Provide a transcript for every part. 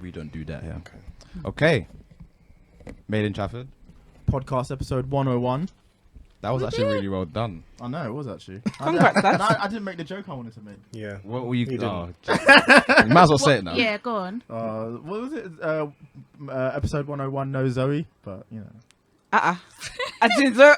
We don't do that here. Okay. Made in Chafford. Podcast episode 101. That was actually really well done. I know, it was actually. Congrats, Dad. I didn't make the joke I wanted to make. Yeah. What were you? You Oh, you might as well say it now. Yeah, go on. What was it? Episode 101, no Zoe, but you know. I didn't know.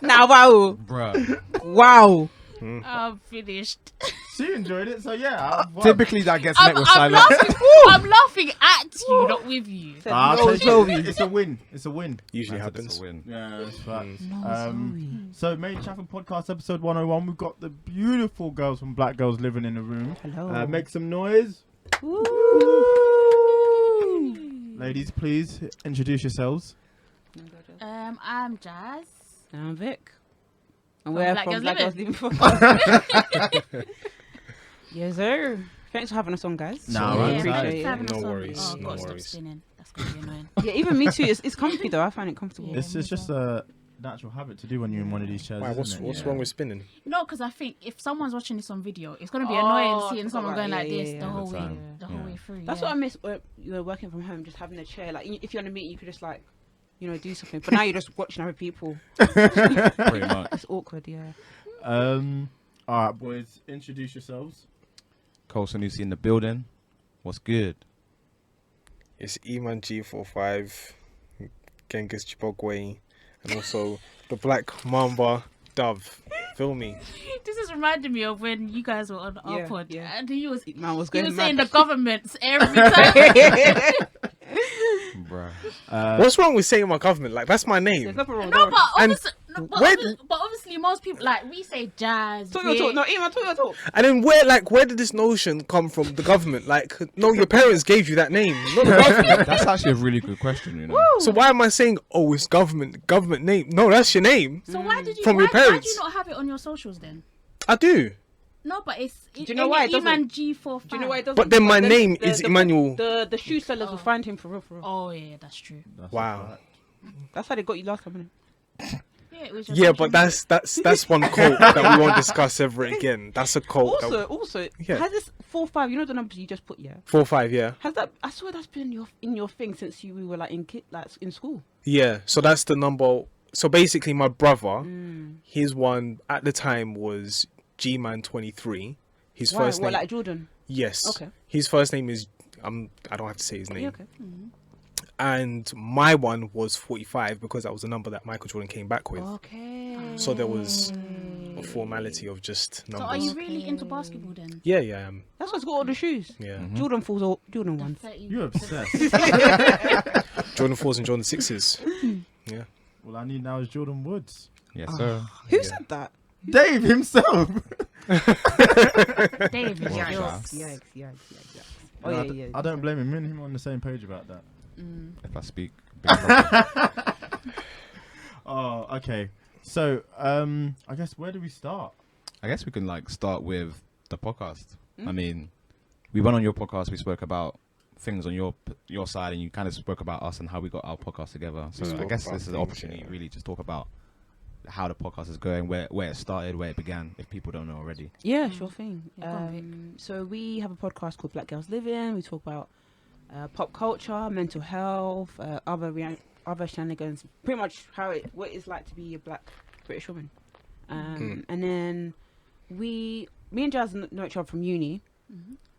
Now, wow. Bruh. Wow. I'm finished. She enjoyed it, so yeah. Typically that gets met with I'm silence. I'm laughing at you, not with you. No Zoe. It's a win. It's a win. Usually That's happens. a win. Yeah, that's facts. No So, Made in Chafford podcast episode 101. We've got the beautiful girls from Black Gals Livin in the room. Hello. Make some noise. Woo. Ladies, please introduce yourselves. I'm Jazz. I'm Vic. And From we're Black from Girls Black Girls Livin. Livin. Yes, sir. Thanks for having us on, guys. No, So, right. we appreciate thanks it. for having No us on. worries, Oh, no God, stop worries. spinning. That's going to be annoying. Yeah, even me too. It's comfy though. I find it comfortable. Yeah. It's just a natural habit to do when you're in one of these chairs. Why, isn't what's it? wrong with spinning? No, because I think if someone's watching this on video, it's going to be annoying seeing someone going like this the whole The way, time. the whole Yeah. way through. That's yeah. what I miss when you were working from home, just having a chair. Like, if you're on a meeting, you could just like, do something. But now you're just watching other people. Pretty much. It's awkward, yeah. All right, boys, introduce yourselves. Colson, you see in the building. What's good? It's Eman G45, Genghis Chibogwe, and also the Black Mamba Dove. Feel me? This is reminding me of when you guys were on our Yeah, pod, yeah. and he was Man was going saying mad. the governments every time. Bruh. What's wrong with saying my government? Like, that's my name. There's nothing wrong. No, but And obviously, where- but obviously, most people like we say Jazz. Talk your talk. Vic. No, Eman, talk your talk. And then where did this notion come from? The government? Like, no, your parents gave you that name, not the government. That's actually a really good question, you know. So why am I saying, oh, it's government name? No, that's your name. So why did you? From why, your why do parents. you not have it on your socials then? I do. No, but it's. Do you know why it doesn't? Eman G45. Do you know why it doesn't? But then my name is Emmanuel. The shoe sellers will find him for real. Oh yeah, that's true. Wow. That's how they got you last time, innit? Yeah, it was just Yeah, like but you- that's one quote that we won't discuss ever again. That's a quote. Also, Yeah. has this 4-5? You know the numbers you just put, yeah. 4-5, yeah. Has that? I swear that's been in your thing since we were like in school. Yeah, so that's the number. So basically, my brother, his one at the time was G-Man 23. His Why? first What, name, like Jordan? yes. Okay. His first name is I don't have to say his name. Yeah, okay. And my one was 45 because that was the number that Michael Jordan came back with. Okay. So there was a formality of just So numbers. are you really into basketball then? Yeah, I am. That's what's got all the shoes. Yeah. Jordan falls all Jordan ones. You're obsessed. Jordan 4s and Jordan 6s. Yeah. All I need now is Jordan Woods. Yes, sir. Who said that? Dave himself. David, Well, yeah. Yikes. Oh yeah. I don't blame him. Me and him are on the same page about that. If I speak. Big problem. Oh, okay. So, I guess where do we start? I guess we can start with the podcast. I mean, we went on your podcast. We spoke about things on your side, and you kind of spoke about us and how we got our podcast together. So I spoke guess about this is an things, opportunity yeah. really to talk about how the podcast is going, where it started, where it began, if people don't know already. Yeah, sure thing. Yeah, go on, So we have a podcast called Black Gals Livin. We talk about pop culture, mental health, other shenanigans. Pretty much what it's like to be a black British woman. And then me and Jazz know each other from uni,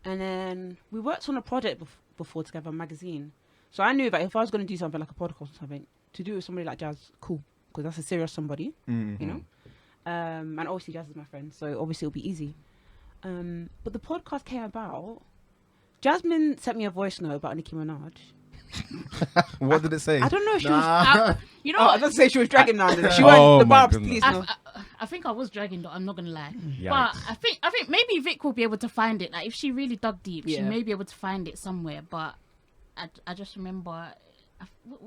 and then we worked on a project before together, a magazine. So I knew that if I was going to do something like a podcast or something, to do with somebody like Jazz, cool, because that's a serious somebody, you know. And obviously Jazz is my friend, so obviously it'll be easy. But the podcast came about. Jasmine sent me a voice note about Nicki Minaj. What did it say? I don't know if she Nah. was. You know Oh, I what? don't say she was dragging now. She Oh went the my barbs, goodness. please. No. I think I was dragging though. I'm not gonna lie, Yikes. but I think maybe Vic will be able to find it. Like if she really dug deep, she Yeah. may be able to find it somewhere. But I just remember.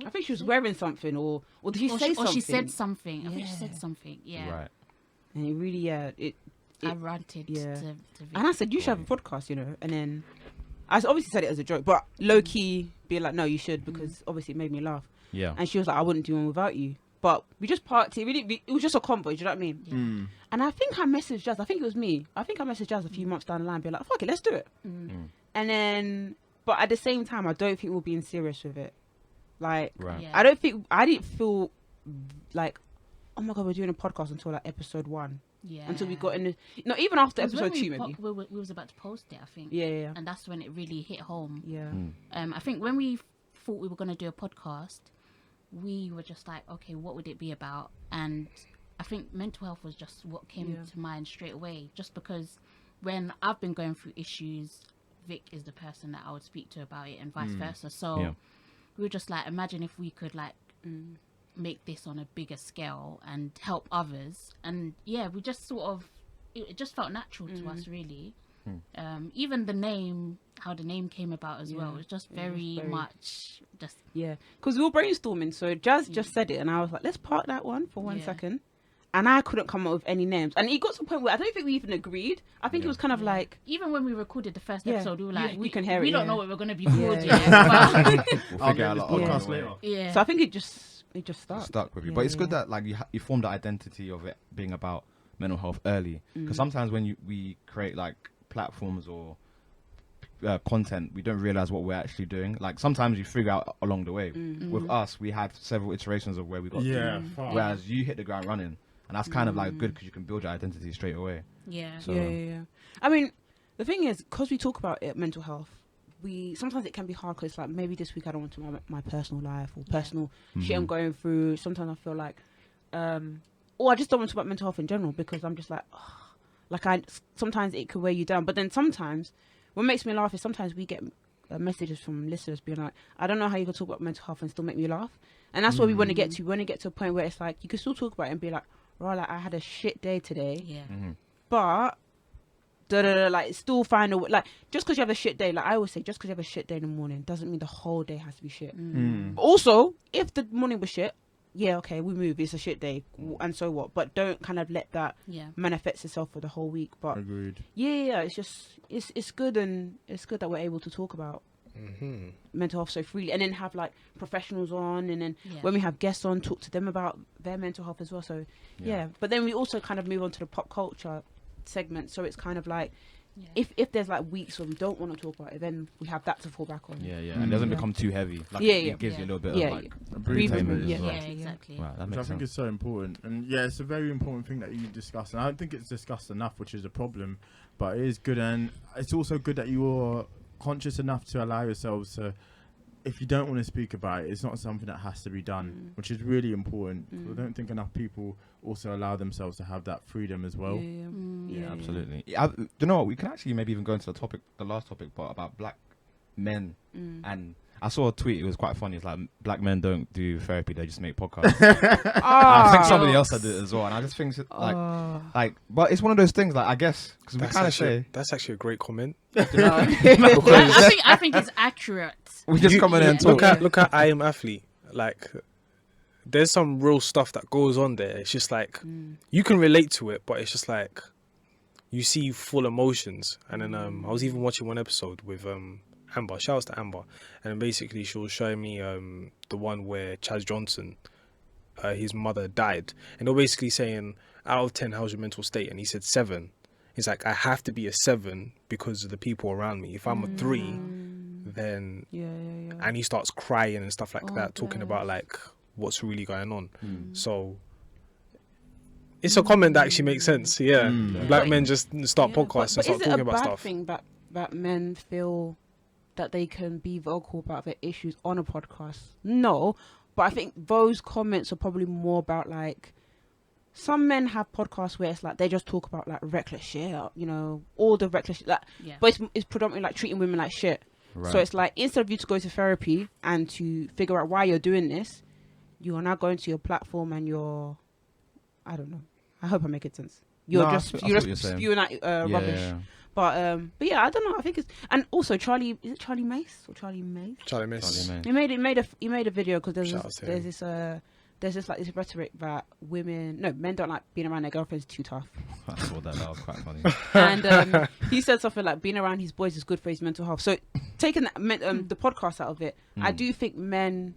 I think she was wearing something, or did she say something? Or she said something. I think she Yeah. said something. Yeah. Right. And it really, I ranted yeah. to Vic. And I said, you should have a podcast, you know. And then I obviously said it as a joke, but low key being like, no, you should, because obviously it made me laugh. Yeah. And she was like, I wouldn't do one without you. But we just parked it. It was just a combo. Do you know what I mean? And I think I messaged Jazz. I think it was me. I think I messaged Jazz a few months down the line, being like, fuck it, let's do it. And then, but at the same time, I don't think we're being serious with it. Like, Right. Yeah. I didn't feel like, oh my God, we're doing a podcast until like episode 1. Yeah. Until we got in the, no, even after 'Cause when episode 2, we maybe. we was about to post it, I think. Yeah. And that's when it really hit home. Yeah. Mm. I think when we thought we were going to do a podcast, we were just like, okay, what would it be about? And I think mental health was just what came Yeah. to mind straight away, just because when I've been going through issues, Vic is the person that I would speak to about it, and vice versa. So Yeah. we were just like, imagine if we could like make this on a bigger scale and help others. And yeah, we just sort of, it just felt natural to us, really. Even the name, how the name came about as well, it's just very much just Yeah. Because we were brainstorming. So Jazz just said it. And I was like, let's park that one for 1 Yeah. second. And I couldn't come up with any names. And it got to a point where I don't think we even agreed. I think it was kind of like, even when we recorded the first Yeah. episode, we were like, You can hear we it, don't yeah. know what we're going to be called Yeah, yet. We'll I'll figure get out this a lot podcast along the way. later. Yeah. so I think it just stuck. With you. Yeah, But it's yeah, good yeah. that like you formed the identity of it being about mental health early. Because sometimes when we create like platforms or content, we don't realize what we're actually doing. Like sometimes you figure out along the way. With us, we had several iterations of where we got to. Yeah, fuck. Whereas you hit the ground running, and that's kind of like good because you can build your identity straight away. Yeah. So Yeah. I mean, the thing is, because we talk about it, mental health, sometimes it can be hard because like maybe this week I don't want to talk my personal life or personal shit I'm going through. Sometimes I feel like, or I just don't want to talk about mental health in general because I'm just like, sometimes it could weigh you down. But then sometimes, what makes me laugh is sometimes we get messages from listeners being like, I don't know how you can talk about mental health and still make me laugh. And that's what we want to get to. We want to get to a point where it's like, you can still talk about it and be like, right, like I had a shit day today. Yeah. But like still find a way, like just because you have a shit day, like I always say, just because you have a shit day in the morning doesn't mean the whole day has to be shit. But also, if the morning was shit, yeah, okay, we move, it's a shit day, and so what? But don't kind of let that Yeah. manifest itself for the whole week. But Agreed. yeah, it's just it's good, and it's good that we're able to talk about mental health so freely, and then have like professionals on, and then Yeah. when we have guests on, talk to them about their mental health as well. So yeah, but then we also kind of move on to the pop culture segment, so it's kind of like if there's like weeks where we don't want to talk about it, then we have that to fall back on. Yeah, and it doesn't become too heavy. Like Yeah, it yeah. gives you a little bit Yeah, of like Breathe entertainment room, as Yeah, well. exactly. Wow, that Which I makes think sense. is so important. And yeah, it's a very important thing that you discuss. And I don't think it's discussed enough, which is a problem. But it is good. And it's also good that you are conscious enough to allow yourselves to, if you don't want to speak about it, it's not something that has to be done, which is really important. I don't think enough people also allow themselves to have that freedom as well. Yeah, absolutely. Yeah, do you know what? We can actually maybe even go into the last topic, but about black men. And I saw a tweet. It was quite funny. It's like black men don't do therapy; they just make podcasts. I think somebody else said it as well, and I just think like, but it's one of those things. Like I guess because we kind of say that's actually a great comment. you know what I mean? I think it's accurate. we just come in and talk. Look at I Am Athlete. Like, there's some real stuff that goes on there. It's just like you can relate to it, but it's just like you see full emotions. And then I was even watching one episode with Amber. Shouts to Amber. And then basically she was showing me the one where Chaz Johnson, his mother died, and they're basically saying, out of 10, how's your mental state? And he said 7. He's like, I have to be a 7 because of the people around me. If I'm a 3, then and he starts crying and stuff like that, talking about like what's really going on. So it's a comment that actually makes sense. Black men just start podcasts and start talking about stuff. Is it a bad thing that men feel that they can be vocal about their issues on a podcast? No, but I think those comments are probably more about like, some men have podcasts where it's like they just talk about like reckless shit, you know, all the reckless shit, like, but it's predominantly like treating women like shit. Right. So it's like, instead of you to go to therapy and to figure out why you're doing this, you are now going to your platform and you're, I don't know, I hope I'm making sense. You're No, just I you're see what just you're saying. spewing out rubbish. Yeah. But yeah, I don't know. I think it's, and also Charlie, is it Charlie Mace or Charlie Mace? Charlie Miss. Charlie, man. He made a video because Shout out to there's him. this like this rhetoric that men don't like being around their girlfriends too tough. I saw that. That was quite funny. And he said something like being around his boys is good for his mental health. So taking that, the podcast out of it, I do think men,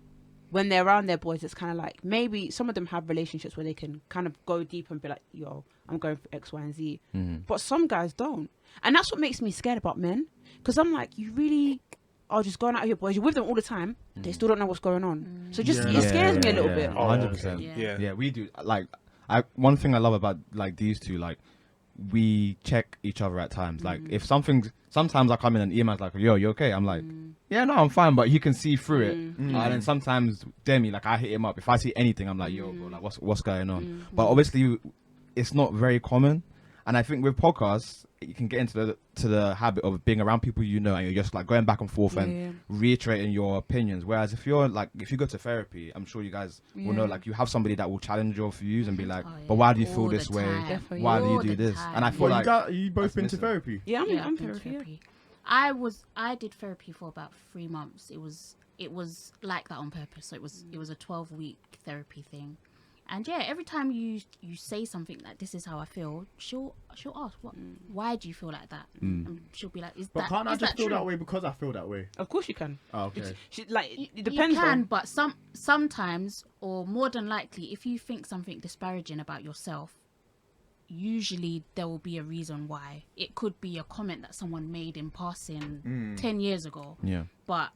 when they're around their boys, it's kind of like, maybe some of them have relationships where they can kind of go deep and be like, yo, I'm going for X, Y, and Z. But some guys don't. And that's what makes me scared about men. Because I'm like, you really just going out with your boys. You're with them all the time. They still don't know what's going on. So just Yeah. it scares me a little bit. 100%. Yeah. Yeah, we do. Like, one thing I love about like these two, like, we check each other at times. Like, if something's, sometimes I come in and Eman's like, "Yo, you okay?" I'm like, "Yeah, no, I'm fine," but he can see through it. And then sometimes Demi, like, I hit him up if I see anything. I'm like, "Yo, bro, like, what's going on?" But obviously, it's not very common. And I think with podcasts, you can get into the habit of being around people you know, and you're just like going back and forth and reiterating your opinions. Whereas if you go to therapy, I'm sure you guys will know, like, you have somebody that will challenge your views and be like, "But why do you feel this way? Why do you do this?" And I feel like, you both been to therapy? Yeah, I'm I've been to therapy. I did therapy for about 3 months. It was like that on purpose. So it was a 12-week therapy thing. And yeah, every time you say something like, "This is how I feel," she'll ask, why do you feel like that? And she'll be like, But can't I just feel that way because I feel that way? Of course you can. Oh, okay. It depends. You can, on... but sometimes, or more than likely, if you think something disparaging about yourself, usually there will be a reason why. It could be a comment that someone made in passing 10 years ago. yeah, But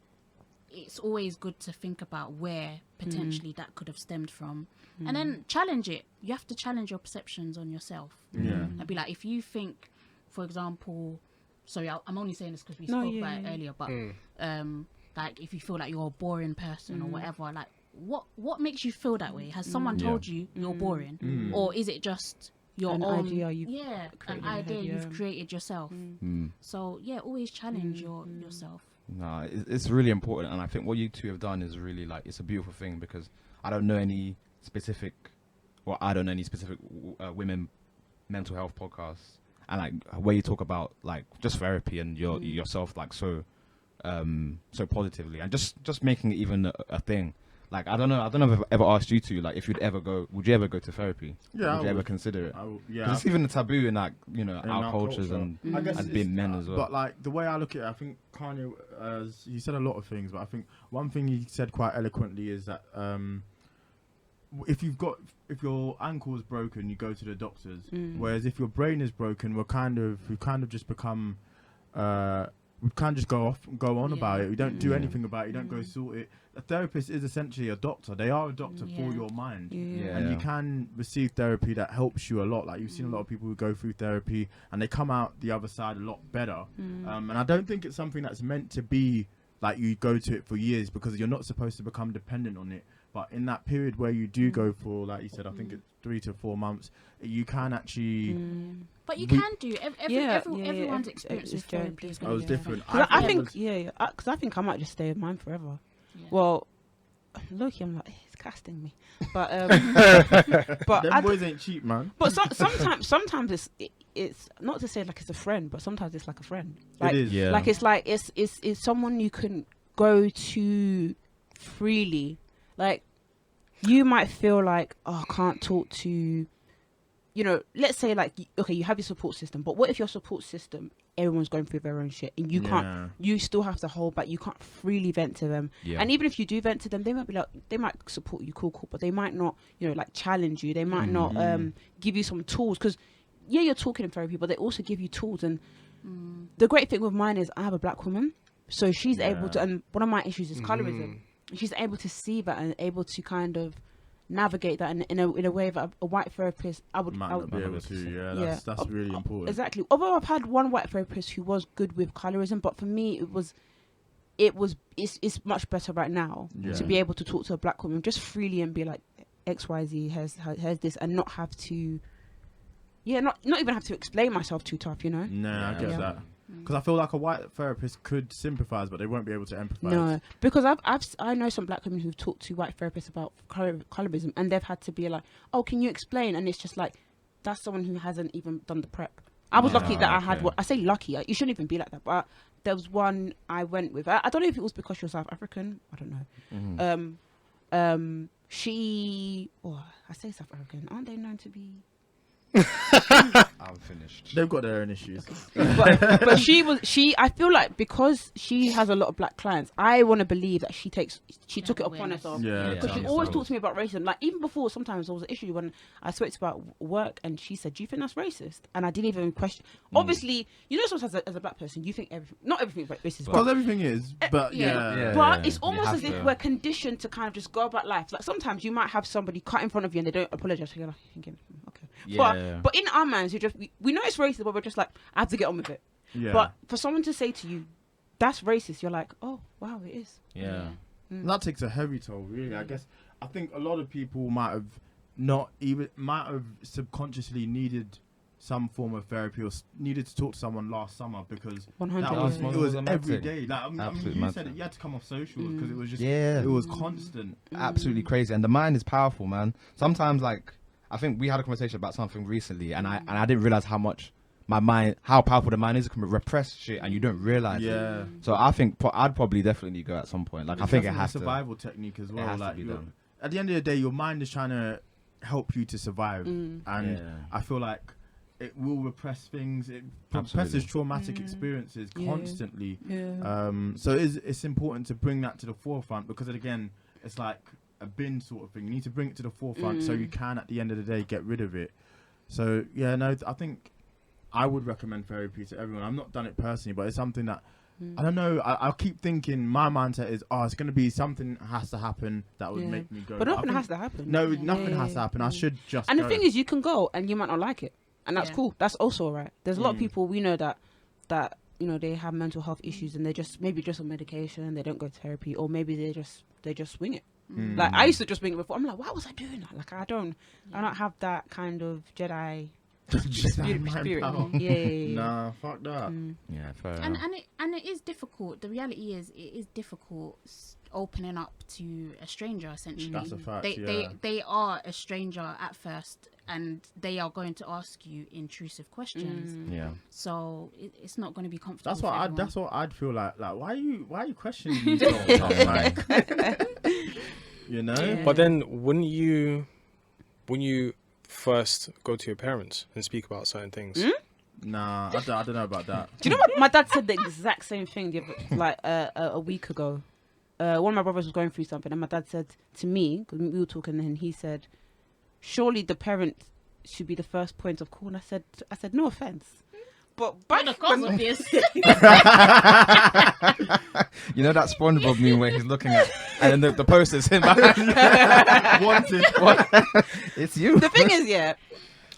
it's always good to think about where potentially that could have stemmed from, and then challenge it. You have to challenge your perceptions on yourself. Yeah. I'd be like, if you think, for example, sorry, I'm only saying this because we spoke about it earlier, but like, if you feel like you're a boring person or whatever, like, what makes you feel that way? Has someone told you you're boring, or is it just your An own idea you've an idea you've created yourself? So yeah, always challenge yourself. no, it's really important. And I think what you two have done is really, like, it's a beautiful thing, because I don't know any specific women mental health podcasts, and like where you talk about like just therapy and yourself, like, so positively, and just making it even a thing. Like, I don't know if I've ever asked you to, like, if would you ever go to therapy? Yeah, would you ever consider it? Yeah, 'Cause it's even a taboo in, like, in our cultures culture. and I guess as it's- being men as well. But like the way I look at it, I think Kanye, he said a lot of things, but I think one thing he said quite eloquently is that if your ankle is broken, you go to the doctors. Whereas if your brain is broken, we've kind of just become we can't just go on about it. We don't do anything about it. You don't go sort it. A therapist is essentially a doctor. They are a doctor for your mind. And you can receive therapy that helps you a lot. Like, you've seen a lot of people who go through therapy and they come out the other side a lot better. And I don't think it's something that's meant to be like you go to it for years, because you're not supposed to become dependent on it. But in that period where you do go for, like you said, I think it's 3 to 4 months, you can actually... But you can do everyone's experience with therapy is going to be different. I think because I think I might just stay with mine forever. Yeah. Well, look, I'm like, it's casting me, but but Them boys ain't cheap, man. but sometimes it's not to say like it's a friend, but sometimes it's like a friend. Like, it is. Yeah. Like, it's someone you can go to freely. Like, you might feel like, oh, I can't talk to, let's say, like, okay, you have your support system, but what if your support system, everyone's going through their own shit, and you can't, you still have to hold back, you can't freely vent to them. And even if you do vent to them, they might be like, they might support you, cool, but they might not, like, challenge you. They might not give you some tools, because you're talking in therapy, but they also give you tools. And the great thing with mine is I have a black woman, so she's able to, and one of my issues is colorism. She's able to see that and able to kind of navigate that in a way that a white therapist I would be able to. That's really important. Exactly. Although I've had one white therapist who was good with colorism, but for me it's much better right now to be able to talk to a black woman just freely and be like, XYZ has this, and not have to not even have to explain myself too tough, No, I get that. Because I feel like a white therapist could sympathise, but they won't be able to empathise. No, because I know some black women who've talked to white therapists about colorism, and they've had to be like, oh, can you explain? And it's just like, that's someone who hasn't even done the prep. I was lucky that I had one. I say lucky, you shouldn't even be like that, but there was one I went with. I don't know if it was because she was South African. I don't know. I say South African. Aren't they known to be... I'm finished. finished. They've got their own issues. but I feel like because she has a lot of black clients, I want to believe that she took it upon herself. Yeah. Because she always talks to me about racism. Like, even before, sometimes there was an issue when I spoke to her about work, and she said, "Do you think that's racist?" And I didn't even question. Obviously, you know, sometimes as a black person, you think not everything is racist. Because everything is, but But it's almost as if we're conditioned to kind of just go about life. Like, sometimes you might have somebody cut in front of you and they don't apologize. So you're like thinking, okay. But in our minds, we know it's racist, but we're just like, I have to get on with it. Yeah. But for someone to say to you, that's racist, you're like, oh, wow, it is. Yeah. That takes a heavy toll, really. I guess I think a lot of people might have subconsciously needed some form of therapy or needed to talk to someone last summer because 100%. it was every day. Like, you said thing. you had to come off socials because it was just Yeah. it was constant. Absolutely crazy. And the mind is powerful, man. Sometimes, like, I think we had a conversation about something recently, and I didn't realize how powerful the mind is. It can repress shit, and you don't realize it. So I think I'd probably definitely go at some point. Like, I think it has a survival technique as well. It has Like, to be done. At the end of the day, your mind is trying to help you to survive, and I feel like it will repress things. It represses traumatic experiences constantly. So it's important to bring that to the forefront because again, it's like a bin sort of thing. You need to bring it to the forefront so you can, at the end of the day, get rid of it. So I think I would recommend therapy to everyone. I've not done it personally, but it's something that I don't know. I keep thinking my mindset is, it's going to be something has to happen that would make me go. But nothing has to happen. No, nothing has to happen. I should just. And the thing is, you can go and you might not like it, and that's cool. That's also alright. There's a lot of people we know that you know, they have mental health issues and they just on medication. They don't go to therapy, or maybe they just swing it. Like, I used to just swing it before. I'm like, why was I doing that? Like, I don't have that kind of Jedi spirit. Nah, fuck that. Yeah, fair and enough. it is difficult. The reality is, it is difficult opening up to a stranger. Essentially, That's a fact. They are a stranger at first, and they are going to ask you intrusive questions. Yeah. So it's not going to be comfortable. That's what I'd feel like. Like, why are you questioning me? Like, you know. Yeah. But then, when you first go to your parents and speak about certain things, Nah, I don't know about that. Do you know what? My dad said the exact same thing a week ago. One of my brothers was going through something, and my dad said to me, because we were talking, and he said, "Surely the parent should be the first point of call." And I said, "No offense, but back Because of this, You know that SpongeBob meme where he's looking at, and then the poster is him. Wanted. It's you. The thing is,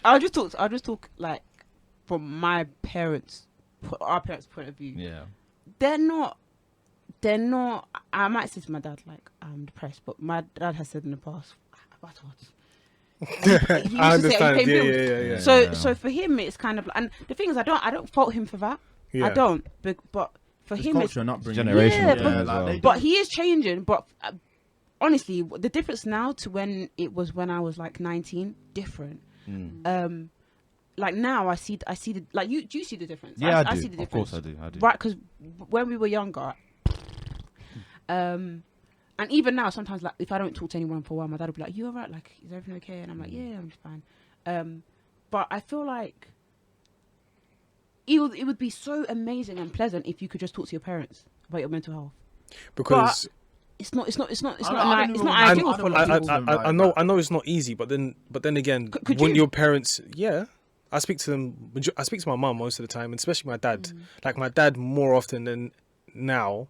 I'll just talk like from our parents' point of view. Yeah. They're not. I might say to my dad, like, I'm depressed, but my dad has said in the past, about what? He used I to say, understand. "Are you paying bills?" Yeah. So for him, it's kind of like, and the thing is, I don't fault him for that. Yeah. I don't, but for It's him, it's culture and upbringing. generational Yeah, thing but- as well. but he is changing. But honestly, the difference now to when it was when I was like 19, different. Like now, I see the, like, do you see the difference? Yeah, I do. see the difference. Of course I do. Right, because when we were younger, and even now, sometimes, like, if I don't talk to anyone for a while, my dad will be like, "You alright? Like, is everything okay?" And I'm like, "Yeah, I'm just fine." But I feel like it would be so amazing and pleasant if you could just talk to your parents about your mental health. Because It's not I ideal for a lot of people. I know it's not easy, but then again, Could when you? your parents, I speak to them. I speak to my mum most of the time, and especially my dad. Like, my dad more often than now.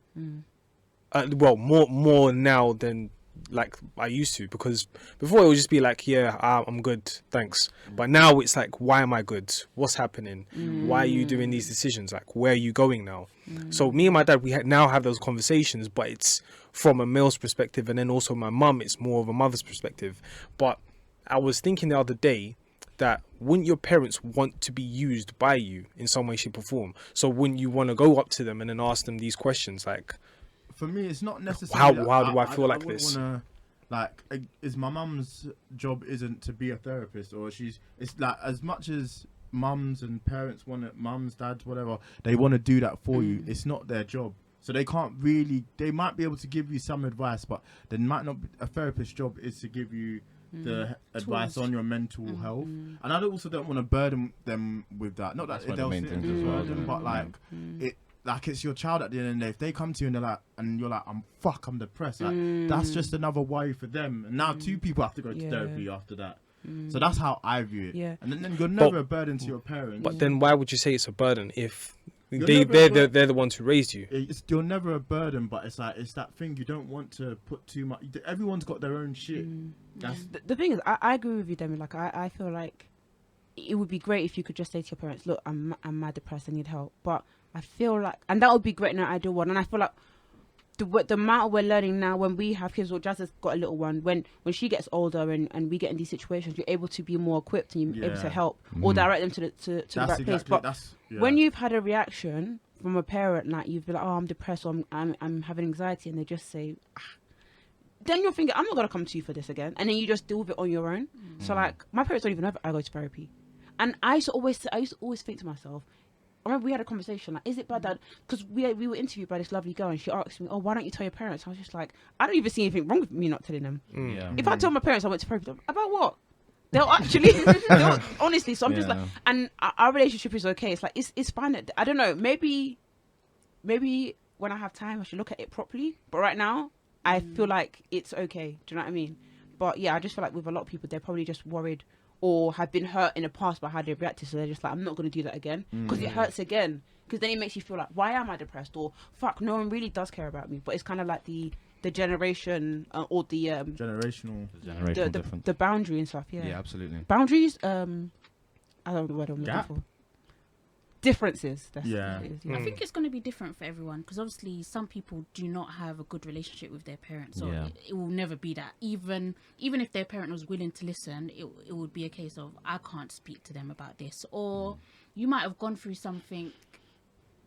Well, more now than like I used to, because before it would just be like, I'm good, thanks. But now it's like, why am I good? What's happening? Why are you doing these decisions? Like, where are you going now? So me and my dad, we now have those conversations, but it's from a male's perspective, and then also my mum, it's more of a mother's perspective. But I was thinking the other day that wouldn't your parents want to be used by you in some way, shape or form? So wouldn't you want to go up to them and then ask them these questions, like, For me, it's not necessarily. How do I feel like wouldn't this? Like, is my mum's job isn't to be a therapist, or it's like, as much as mums and parents mums, dads, whatever, they want to do that for you. It's not their job, so they can't really. They might be able to give you some advice, but they might not. A therapist's job is to give you the advice on your mental health, and I also don't want to burden them with that. Not that they'll sit and do burden, but like it. Like it's your child at the end of the day. If they come to you and they're like, and you're like, I'm depressed. Like that's just another worry for them. And now 2 people have to go to therapy after that. So that's how I view it. Yeah. And then you're never a burden to your parents. But then why would you say it's a burden if You're they're the ones who raised you? You're never a burden, but it's like it's that thing you don't want to put too much. Everyone's got their own shit. That's The thing is, I agree with you, Demi. Like I feel like it would be great if you could just say to your parents, look, I'm mad depressed, I need help. But I feel like, and that would be great in an ideal world. And I feel like the amount we're learning now when we have kids, or Jazz has got a little one, when she gets older and we get in these situations, you're able to be more equipped and you're able to help or direct them to the right place. But when you've had a reaction from a parent, like you've been like, oh, I'm depressed, or I'm having anxiety, and they just say, then you're thinking, I'm not going to come to you for this again. And then you just deal with it on your own. So like, my parents don't even know if I go to therapy. And I used to always think to myself, I remember we had a conversation, like, is it bad that, because we were interviewed by this lovely girl and she asked me, oh, why don't you tell your parents? I was just like, I don't even see anything wrong with me not telling them. If I tell my parents I went to therapy, about what? They'll actually, honestly, so I'm just like, and our relationship is okay. It's like, it's fine. I don't know, maybe when I have time, I should look at it properly. But right now, I feel like it's okay. Do you know what I mean? But yeah, I just feel like with a lot of people, they're probably just worried or have been hurt in the past by how they reacted, so they're just like, I'm not going to do that again because it hurts again, because then it makes you feel like, why am I depressed, or fuck, no one really does care about me. But it's kind of like the generation or the generational the boundary and stuff. Yeah, absolutely. Boundaries, I don't know the word I'm looking for. Differences. That's yeah. what it is, I think it's going to be different for everyone, because obviously some people do not have a good relationship with their parents, so it will never be that. Even if their parent was willing to listen, it would be a case of, I can't speak to them about this. Or you might have gone through something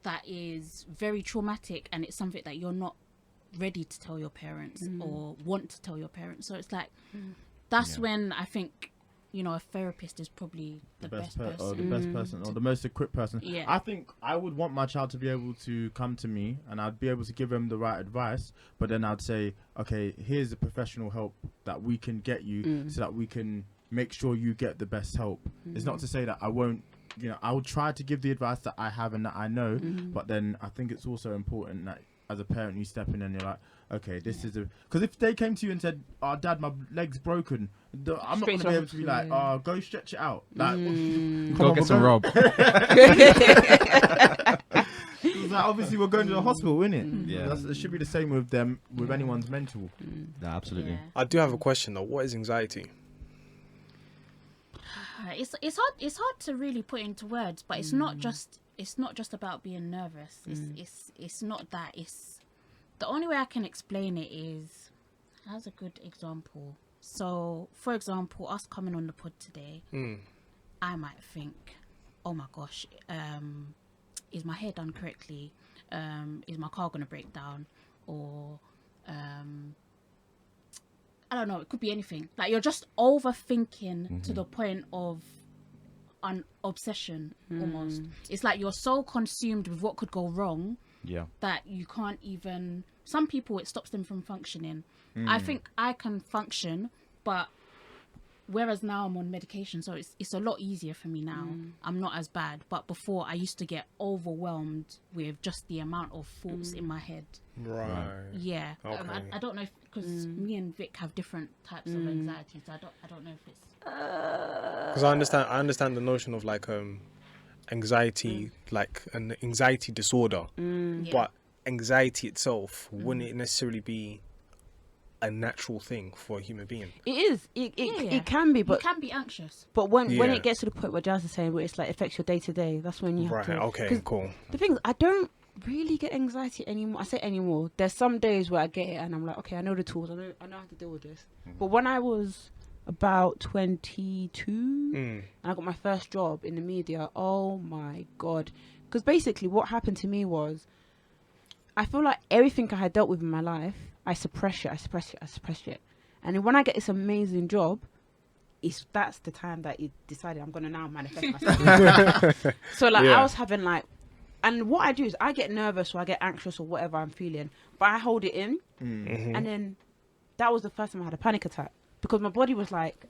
that is very traumatic, and it's something that you're not ready to tell your parents or want to tell your parents. So it's like that's when I think, you know, a therapist is probably the best person. Or the best person, or the most equipped person. Yeah. I think I would want my child to be able to come to me, and I'd be able to give him the right advice, but then I'd say, okay, here's the professional help that we can get you so that we can make sure you get the best help. It's not to say that I won't, you know, I will try to give the advice that I have and that I know, but then I think it's also important that as a parent you step in and you're like, okay, this is a, because if they came to you and said, oh dad, my leg's broken, I'm not going to be able to be like, oh, go stretch it out, like Go get some Rob. Like, obviously we're going to the hospital, innit? Yeah. It should be the same with them, with anyone's mental. Yeah, absolutely. Yeah. I do have a question though. What is anxiety? It's hard to really put into words, but it's not just about being nervous. It's not that. It's the only way I can explain it is, as a good example. So, for example, us coming on the pod today, I might think, oh my gosh, is my hair done correctly? Is my car gonna break down? Or I don't know, it could be anything. Like, you're just overthinking to the point of an obsession almost. It's like you're so consumed with what could go wrong that you can't even, some people it stops them from functioning. I think I can function, but whereas now I'm on medication, so it's a lot easier for me now. I'm not as bad, but before I used to get overwhelmed with just the amount of thoughts in my head. Right. Yeah. Okay. I don't know, because me and Vic have different types of anxiety, so I don't know if it's Because I understand the notion of like anxiety, like an anxiety disorder, but anxiety itself wouldn't it necessarily be a natural thing for a human being? It is. It can be, but you can be anxious. But when it gets to the point where Jazz is saying where it's like affects your day to day, that's when you have to. Okay, cool. The thing is, I don't really get anxiety anymore. I say anymore. There's some days where I get it and I'm like, okay, I know the tools. I know how to deal with this. But when I was about 22 and I got my first job in the media, oh my god! Because basically, what happened to me was, I feel like everything I had dealt with in my life, I suppress it. And then when I get this amazing job, that's the time that you decided I'm going to now manifest myself. So like I was having like, and what I do is I get nervous or I get anxious or whatever I'm feeling, but I hold it in. And then that was the first time I had a panic attack. because my body was like,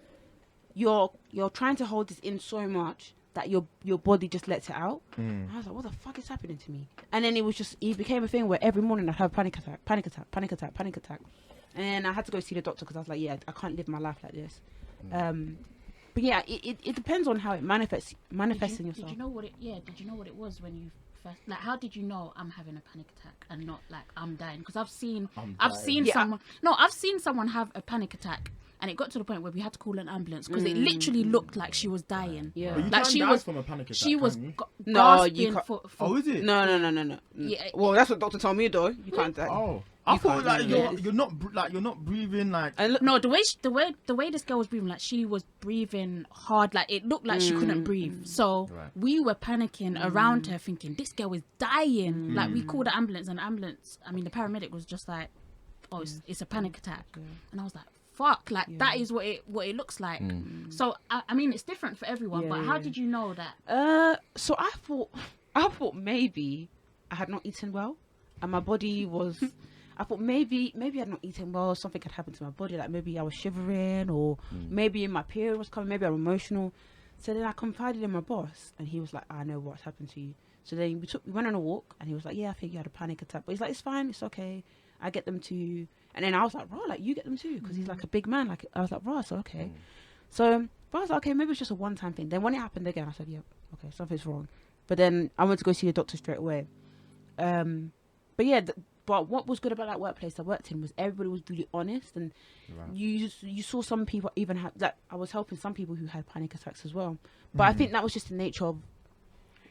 you're trying to hold this in so much that your body just lets it out. And I was like, what the fuck is happening to me? And then it became a thing where every morning I'd have panic attack. And I had to go see the doctor because I was like, yeah, I can't live my life like this. But yeah, it depends on how it manifests in yourself. Did you know what it was when you first, like, how did you know I'm having a panic attack and not like I'm dying? Because I've seen someone have a panic attack. And it got to the point where we had to call an ambulance because it literally looked like she was dying. Yeah, but you like can she die was from a panic attack. She was no, you gasping can't. for. Oh, is it? No. Yeah. Well, that's what doctor told me though. You can't die. Oh, I thought like yeah. you're not breathing like. No, the way this girl was breathing, like she was breathing hard, like it looked like she couldn't breathe. So we were panicking around her, thinking this girl is dying. Like we called the ambulance, and the paramedic was just like, "Oh, it's a panic attack," and I was like, "Fuck!" Like that is what it looks like. So I mean, it's different for everyone. But how did you know that? So I thought maybe I had not eaten well, and my body was. I thought maybe I'd not eaten well, something had happened to my body, like maybe I was shivering, or maybe my period was coming, maybe I'm emotional. So then I confided in my boss, and he was like, I know what's happened to you. So then we went on a walk, and he was like, yeah, I think you had a panic attack. But he's like, it's fine, it's okay, I get them too. And then I was like, right, like you get them too, because he's like a big man. Like I was like, right, so okay. So but I was like, okay, maybe it's just a one-time thing. Then when it happened again, I said, yeah, okay, something's wrong. But then I went to go see the doctor straight away. But yeah, but what was good about that workplace I worked in was everybody was really honest, and you saw some people even have, like, I was helping some people who had panic attacks as well. But I think that was just the nature of,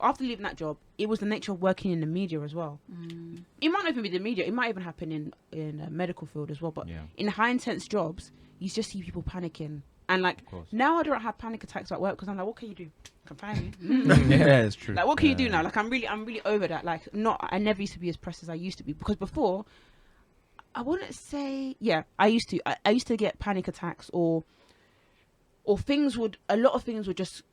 after leaving that job, it was the nature of working in the media as well. It might not even be the media, it might even happen in a medical field as well. But in high intense jobs, you just see people panicking. And like now I don't have panic attacks at work because I'm like, what can you do? Confine me. Yeah, it's true. Like, what can you do now? Like, I'm really over that. Like, I never used to be as pressed as I used to be, because before, I wouldn't say, I used to. I used to get panic attacks, or a lot of things would just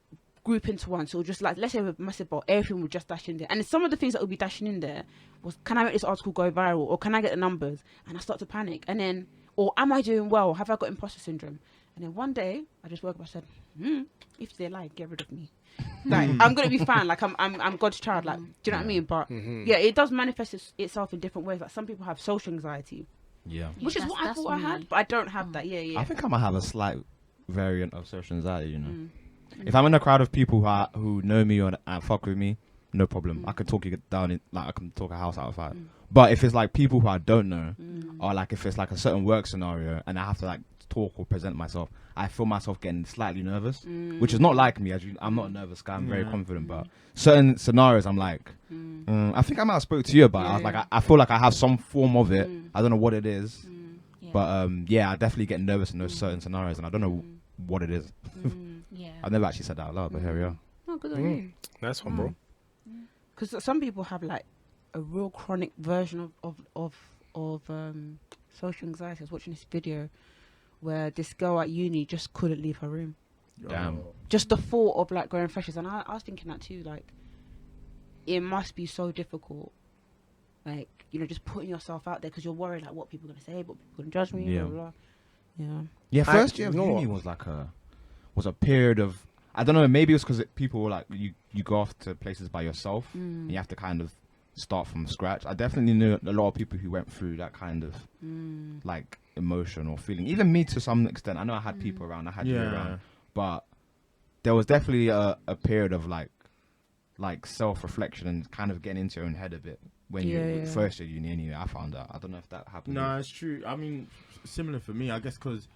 group into one. So just like, let's say with massive ball, everything would just dash in there. And some of the things that would be dashing in there was, can I make this article go viral, or can I get the numbers? And I start to panic. And then, or am I doing well? Have I got imposter syndrome? And then one day, I just woke up and said, if they lie, get rid of me. Like, I'm going to be fine. Like, I'm God's child. Like, do you know what I mean? But, it does manifest itself in different ways. Like, some people have social anxiety. Yeah, Which is what I thought I had, but I don't have that. Yeah. I think I might have a slight variant of social anxiety, you know. If I'm in a crowd of people who know me or fuck with me, no problem. I can talk you down, I can talk a house out of fire. But if it's like people who I don't know, or like if it's like a certain work scenario and I have to like talk or present myself, I feel myself getting slightly nervous, which is not like me. I'm not a nervous guy. I'm very confident, but certain scenarios I'm like, I think I might have spoke to you about it. I was like, I feel like I have some form of it. I don't know what it is, but I definitely get nervous in those certain scenarios, and I don't know what it is. I've never actually said that out loud, but here we are. Oh, good on you. Nice one, bro. Because some people have like a real chronic version of social anxiety. I was watching this video where this girl at uni just couldn't leave her room. Damn. Just the thought of like going freshers, and I was thinking that too. Like, it must be so difficult. Like, you know, just putting yourself out there because you're worried like what people are gonna say, what people are gonna judge me. Yeah. Blah, blah, blah. Yeah. First year of uni was like a period of, I don't know, maybe it was because people were like, you go off to places by yourself and you have to kind of start from scratch. I definitely knew a lot of people who went through that kind of like emotion or feeling. Even me to some extent. I know I had people around, I had you around, but there was definitely a period of like self-reflection and kind of getting into your own head a bit when you first year uni. Anyway, I found out. I don't know if that happened. No, it's true. I mean, similar for me, I guess, because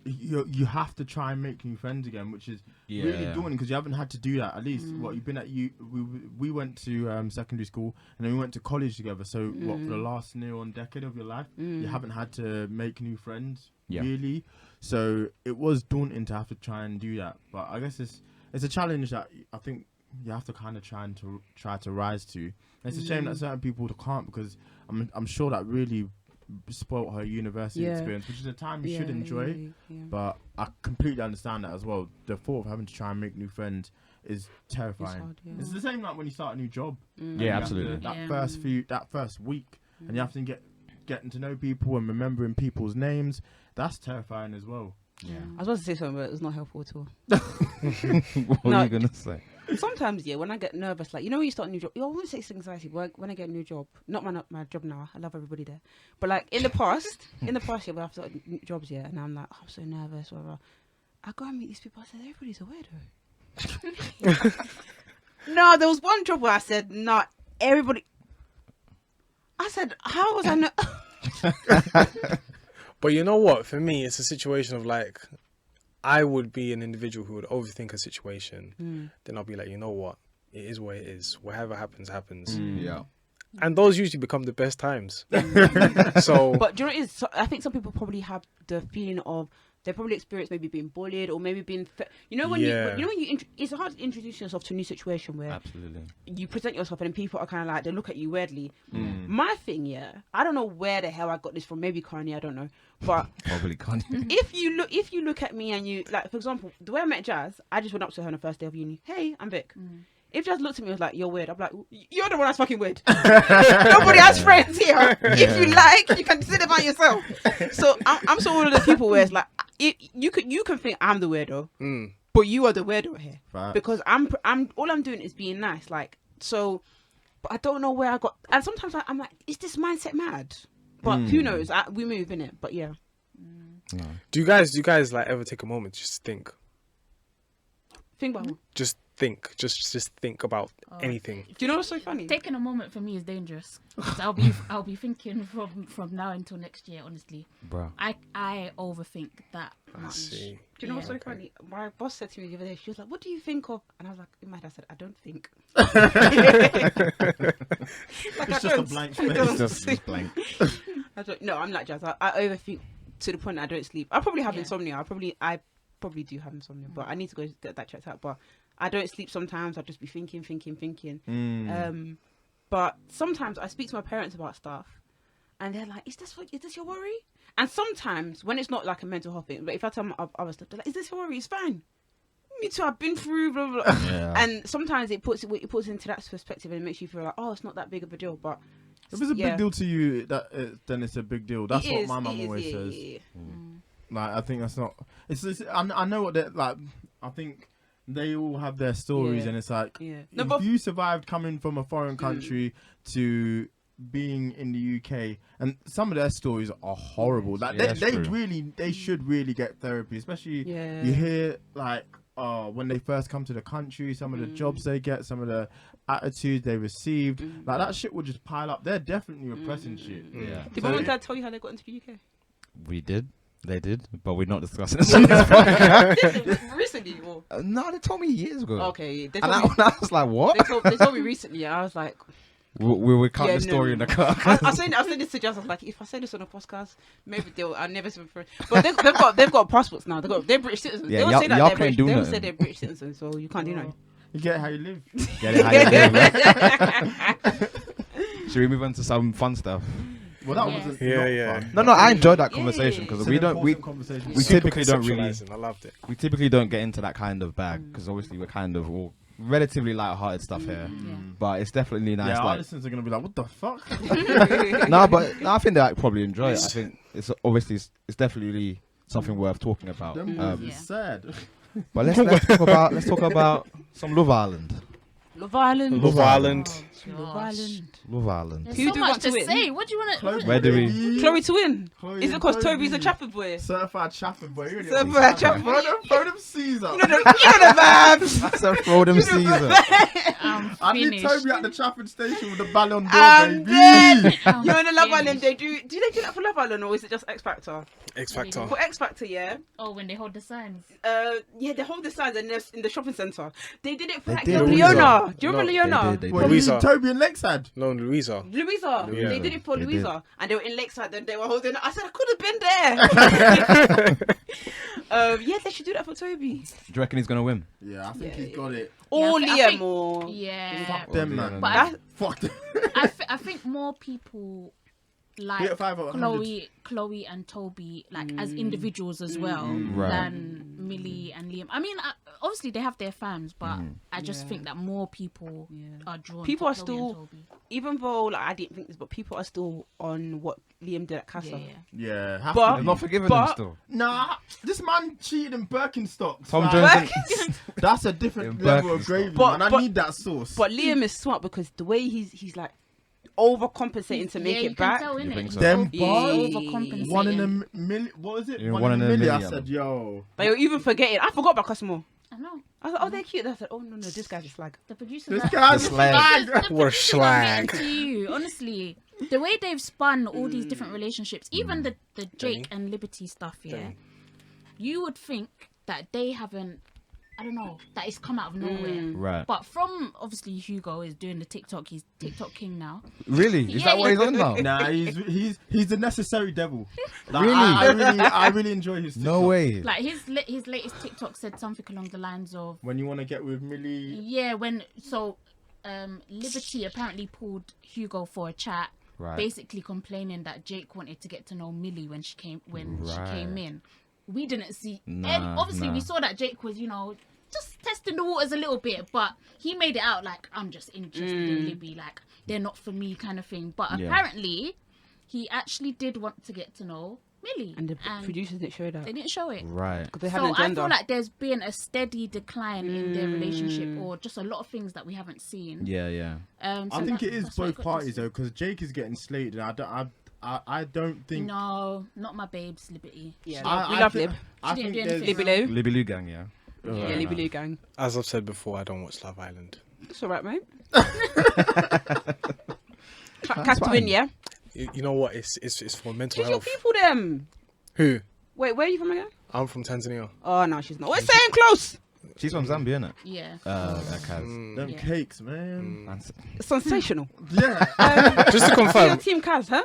you have to try and make new friends again, which is really daunting because you haven't had to do that. At least what you've been at, we went to secondary school and then we went to college together. So what, for the last near on decade of your life, you haven't had to make new friends really. So it was daunting to have to try and do that. But I guess it's a challenge that I think you have to kind of try to rise to. And it's a shame that certain people can't, because I'm sure that really spoilt her university experience, which is a time you should enjoy. But I completely understand that as well. The thought of having to try and make new friends is terrifying. It's the same like when you start a new job. Absolutely. That first week, and you have to get getting to know people and remembering people's names, that's terrifying as well. Yeah. I was about to say something, but it's not helpful at all. What No. are you gonna say? Sometimes, yeah, when I get nervous, like, you know, when you start a new job, I wouldn't say it's anxiety, but when I get a new job, not my job now, I love everybody there, but like in the past, yeah, when I've started new jobs, yeah, and I'm like, oh, I'm so nervous, whatever. I go and meet these people, I said, everybody's a weirdo. No, there was one job where I said, not everybody. I said, how was I not? But you know what? For me, it's a situation of like, I would be an individual who would overthink a situation. Then I'll be like, you know what? It is what it is. Whatever happens, happens. Yeah. And those usually become the best times. So, But do you know what it is? So I think some people probably have the feeling of they probably experienced maybe being bullied or maybe being, when you it's hard to introduce yourself to a new situation where Absolutely. you present yourself and then people are kind of like, they look at you weirdly. My thing, yeah, I don't know where the hell I got this from. Maybe Kanye, I don't know. But Probably can't. if you look at me and you, like, for example, the way I met Jazz, I just went up to her on the first day of uni. Hey, I'm Vic. If Jazz looked at me and was like, you're weird, I'm like, you're the one that's fucking weird. Nobody has friends here. If you like, you can sit about yourself. So I'm so one of the people where it's like, you can think I'm the weirdo, but you are the weirdo here. Facts. Because I'm all I'm doing is being nice. Like, so, but I don't know where I got, and sometimes I'm like, is this mindset mad? But who knows? We move in it, but yeah. No. do you guys like ever take a moment just to think? Think about it. Just think. Just think about anything. Do you know what's so funny? Taking a moment for me is dangerous. 'Cause I'll be thinking from now until next year. Honestly, Bro. I overthink that I much. see. Do you know what's so Yeah. funny? My boss said to me the other day, she was like, what do you think of? And I was like, in my head, I said, I don't think. Like, It's just a blank space. don't Just think. blank. No, I'm like Jazz. I overthink to the point that I don't sleep. I probably have Yeah. insomnia. I probably do have insomnia, but I need to go get that checked out. But I don't sleep sometimes. I'll just be thinking. But sometimes I speak to my parents about stuff, and they're like, "Is this your worry?" And sometimes when it's not like a mental health thing, but if I tell them other stuff, they're like, "Is this your worry? It's fine. Me too. I've been through blah blah." Blah. Yeah. And sometimes it puts into that perspective and it makes you feel like, "Oh, it's not that big of a deal." But If it's a yeah. big deal to you, then it's a big deal. That's It what is, my mum it is, always yeah, says. yeah, yeah. Like, I think that's not. I know what they're like. I think they all have their stories, Yeah. and it's like, Yeah. No, if but you survived coming from a foreign country to being in the UK, and some of their stories are horrible. Like, Yeah, that's true. they should really get therapy, especially yeah. you hear like when they first come to the country, some of the jobs they get, some of the attitudes they received, like that shit will just pile up. They're definitely repressing shit. Yeah. Did So mum and dad tell you how they got into the UK? We did. They did. But we're not discussing this on this podcast. Recently, or No, they told me years ago. okay, they And told, I was like, what? they told me recently. And I was like, We will cut Yeah, the story in no. the car. I said this to Jazz. I was like, if I say this on a podcast, maybe I'll never see them for. But they've got passports now. They're British citizens. Yeah, They all y'all- say that y'all they're can't British. do They all nothing. say they're British citizens, so you can't do nothing. You get how you live. Get it how you live, man. Should we move on to some fun stuff? Well, that Yeah. wasn't. Yeah, not yeah. fun. No, I enjoyed that Yeah. conversation It's because an we important conversation. we Super typically don't really conceptualizing. I loved it. we typically don't get into that kind of bag because obviously we're kind of all relatively light-hearted stuff here. But it's definitely nice. Yeah, our Like, listeners are gonna be like, "What the fuck?" no, I think they like, probably enjoy it. I think it's obviously it's definitely something worth talking about. Them Yeah. boys is sad. But let's talk about some Love Island. Love Island. Love Island. Oh, Love gosh. Island. Love Island. There's Who so do you much want to to win? say. What do you want Chloe- to? Where do we? Chloe to win. Chloe Is it because and Toby's a Toby. Chafford boy? Certified Chafford boy. You Certified Chafford. Throw them C's up. You know the vibes. That's a throw them season. I need Finished. Toby at the Trafford station with the Ballon d'Or, And baby. then I'm you know in the Love finished. Island they do they do that for Love Island or is it just X Factor? X Factor. For X Factor, yeah. Oh, when they hold the signs. Yeah, they hold the signs and they're in the shopping centre. They did it for They that did girl Louisa. Leona. Do you remember No, Leona? They What, did. you Louisa. mean Toby and Lex had? No, Louisa. Louisa. Yeah. They did it for They Louisa. And they were in Lakeside and they were holding I said I could have been there. Yeah, they should do that for Toby. Do you reckon he's gonna win? Yeah, I think Yeah, he's got it. Or I Liam think- or Yeah. Fuck them, man. But Fuck them. I think more people like 5 out of 100. Chloe and Toby like as individuals as well Right. than Millie and Liam. I mean, obviously they have their fans, but I just think that more people are drawn. People to are Chloe still- and Toby. Even though like I didn't think this, but people are still on what Liam did at Casa. Yeah, have But- to They're be. not forgiving But- them still. Nah, this man cheated in Birkenstocks. Tom like, Jones. That's a different In level of Birkenstocks. gravy, But- man. I but- need that sauce. But Liam is smart because the way he's like overcompensating to make you it can back. tell, You innit? think He's so? Them he's bars, overcompensating. 1 in a million. What was it? Yeah, 1 in a million. I million. said, yo. But you're even forgetting. I forgot about Cosmo. I know. I was like, oh, they're cute. I said, oh no, this guy's a slag. The producers This are- guy's The slag. The What a producers are slag. getting to you, honestly. The way they've spun all these different relationships, even the Jake and Liberty stuff, you would think that they haven't, I don't know, that it's come out of nowhere. Right. But from, obviously, Hugo is doing the TikTok, he's TikTok king now. Really? Is that what he's on now? Nah, he's the necessary devil. Like, Really? I really enjoy his TikTok. No way. Like, his latest TikTok said something along the lines of, When you want to get with Millie. yeah, Liberty apparently pulled Hugo for a chat, Right. basically complaining that Jake wanted to get to know Millie when she came Right. in. We didn't see, Nah, and obviously nah. we saw that Jake was, just testing the waters a little bit, but he made it out like, I'm just interested in Libby, like they're not for me kind of thing. But Yeah. apparently he actually did want to get to know Millie, And the producers didn't show that. they didn't show it. Right. Because they had So an I agenda. feel like there's been a steady decline in their relationship, or just a lot of things that we haven't seen. Yeah, yeah. So I think that- it is that's what both got parties this- though, because Jake is getting slated, and I don't think. No, not my babes, Liberty. Yeah, I, we I love think- Lib. I She didn't think do there's. anything Libby Lou. Libby Lou gang, yeah. Yeah, Libby Lou gang. As I've said before, I don't watch Love Island. It's alright, mate. That's Cast to win, fine. yeah? You know what? It's for mental She's your health. people, them. Who? Wait, where are you from again? I'm from Tanzania. Oh, no, she's not. We're saying close. She's from Zambia, innit? Yeah. That Kaz. Them Yeah. cakes, man. That's- Sensational. Yeah. Just to You're confirm, Team Kaz, huh?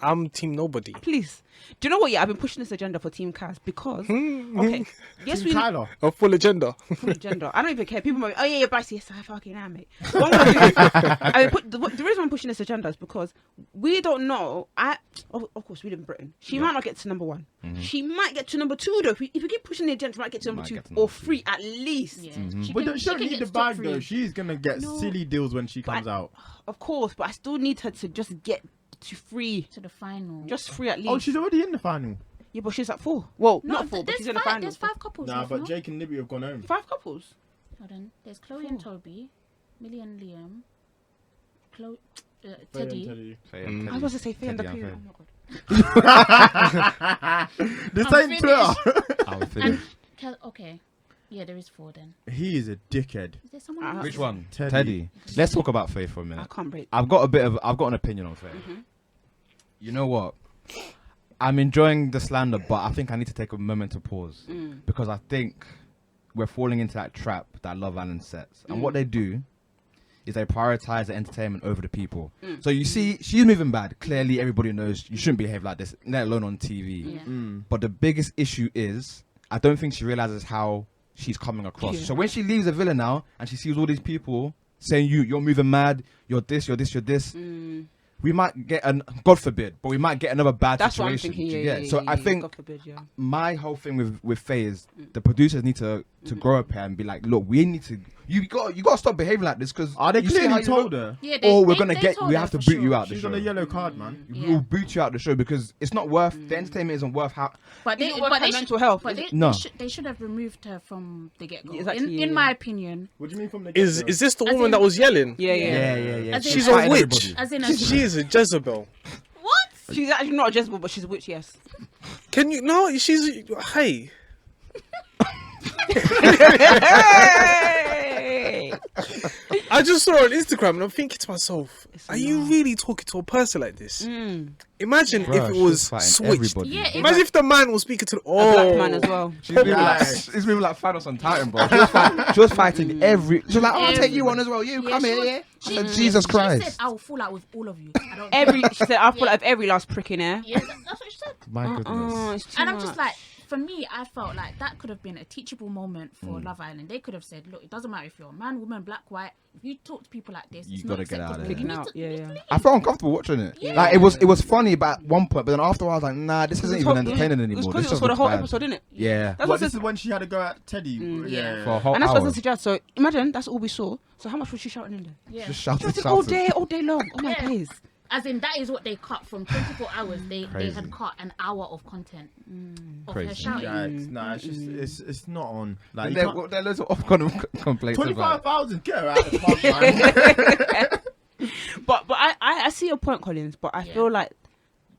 I'm Team Nobody. Please. Do you know what? Yeah, I've been pushing this agenda for Team Kaz because, okay, yes, Team we Tyler. A full agenda. full agenda. I don't even care. People might, oh yeah, you're biased. Yes, I fucking am, mate. What I'm gonna do- I mean, the reason I'm pushing this agenda is because we don't know. Of course, we live in Britain. She might not get to number 1. She might get to number 2 though. If we keep pushing the agenda, she might get to number Might 2 get to or number 3 at least. Yeah. But she don't can need get the stock bag free. though. She's gonna get No. silly deals when she comes out. Of course, but I still need her to just get to 3, To the final. just 3 at least. Oh, she's already in the final. Yeah, but she's at 4. Well, no, not 4, but there's she's in the five, final. There's 5 couples. Nah, left, but no? Jake and Libby have gone home. 5 couples. Hold on. There's Chloe and Toby, Millie and Liam, Chloe, Teddy. Say it, I was Teddy. about to say Faye and the Teddy, period. I'm Oh my god. This I'm ain't Twitter. I was And thinking. okay, yeah, there is 4 then. He is a dickhead. Is there someone else? Which one? Teddy. Teddy. Let's talk about Faye for a I minute. can't break. I've got an opinion on Faye. You know what? I'm enjoying the slander, but I think I need to take a moment to pause because I think we're falling into that trap that Love Island sets. And what they do is they prioritize the entertainment over the people. So you see, she's moving bad. Clearly, everybody knows you shouldn't behave like this, let alone on TV. Yeah. But the biggest issue is, I don't think she realizes how she's coming across. Yeah. So when she leaves the villa now and she sees all these people saying you're moving mad, you're this, you're this, you're this, we might get God forbid, but we might get another bad That's what I'm situation. thinking. do you Yeah, get? yeah, So yeah, I yeah, think God forbid, yeah. my whole thing with Faye is the producers need to grow up here and be like, look, we need to. You got to stop behaving like this because Are they clearly told her? Yeah, or we're they gonna get. told We her have to for boot you sure. out the She's show. on a yellow card, man. Yeah. We'll boot you out the show because it's not worth the entertainment isn't worth how. But Is they, it worth but her they mental should, health? but Is it- No. they should have removed her from the get go. Exactly, In yeah. my opinion, What do you mean from the Is get-go? this the As woman in- that was yelling? Yeah, yeah. As in- She's as a in- witch. as in She is a Jezebel. what? She's actually not a Jezebel, but she's a witch, yes. Can you? No, she's. Hey. Hey! I just saw her on Instagram and I'm thinking to myself, It's are you enough. really talking to a person like this? Imagine Bruh, if it she was fighting switched. everybody. Yeah, Imagine if the man was speaking to the. A black man Oh. as well. She's moving like Yes. she's moving like Thanos on Titan, bro. She was fighting every. She was like, I'll take you on as well. You come she here, was- yeah. I said, she- Jesus She Christ. said, I will fall out with all of you. I don't She said, I'll pull out of every last prick in here. Yeah, that's what she said. My goodness. It's too And I'm just much. like, for me, I felt like that could have been a teachable moment for Love Island. They could have said, look, it doesn't matter if you're a man, woman, black, white. If you talk to people like this, You gotta get out of acceptable. there. You need to leave. I felt uncomfortable watching it. Yeah. Like it was funny at one point, but then after a while I was like, nah, this isn't even entertaining It anymore. was This because it was just for the looks whole bad. episode, didn't it? Yeah. That's Well, this is when she had to go at Teddy. yeah. For a whole And that's hour. what I suggest. So imagine that's all we saw. So how much was she shouting in there? Yeah. Just shouting, All shouting. all day long. Oh my Yeah. days. As in, that is what they cut from 24 hours. They Crazy. had cut an hour of content of Crazy. her shouting. Yeah, it's just it's not on. Like And you there, can't- there are loads of complaints about 25,000. Get her out of the pub, man. But I see your point, Collins. But I Yeah. feel like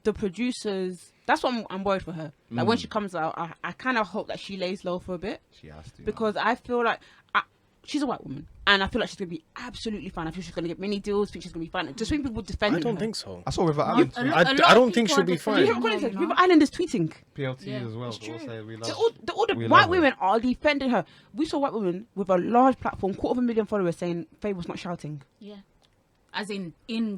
the producers. That's what I'm worried for her. Like when she comes out, I kind of hope that she lays low for a bit She has to. because I feel like she's a white woman and I feel like she's gonna be absolutely fine. I feel she's gonna get many deals. I think she's gonna be fine. Just when people defend I don't her. think so. I saw with A Alan lot- a I lot don't of think people she'll are be defending fine. You her, hear Collins? you know? River Island is tweeting. PLT Yeah, as well. it's They all true. say we love. All the We white love her. women are defending her. We saw white women with a large platform, 250,000 followers, saying Faye was not shouting. Yeah. As in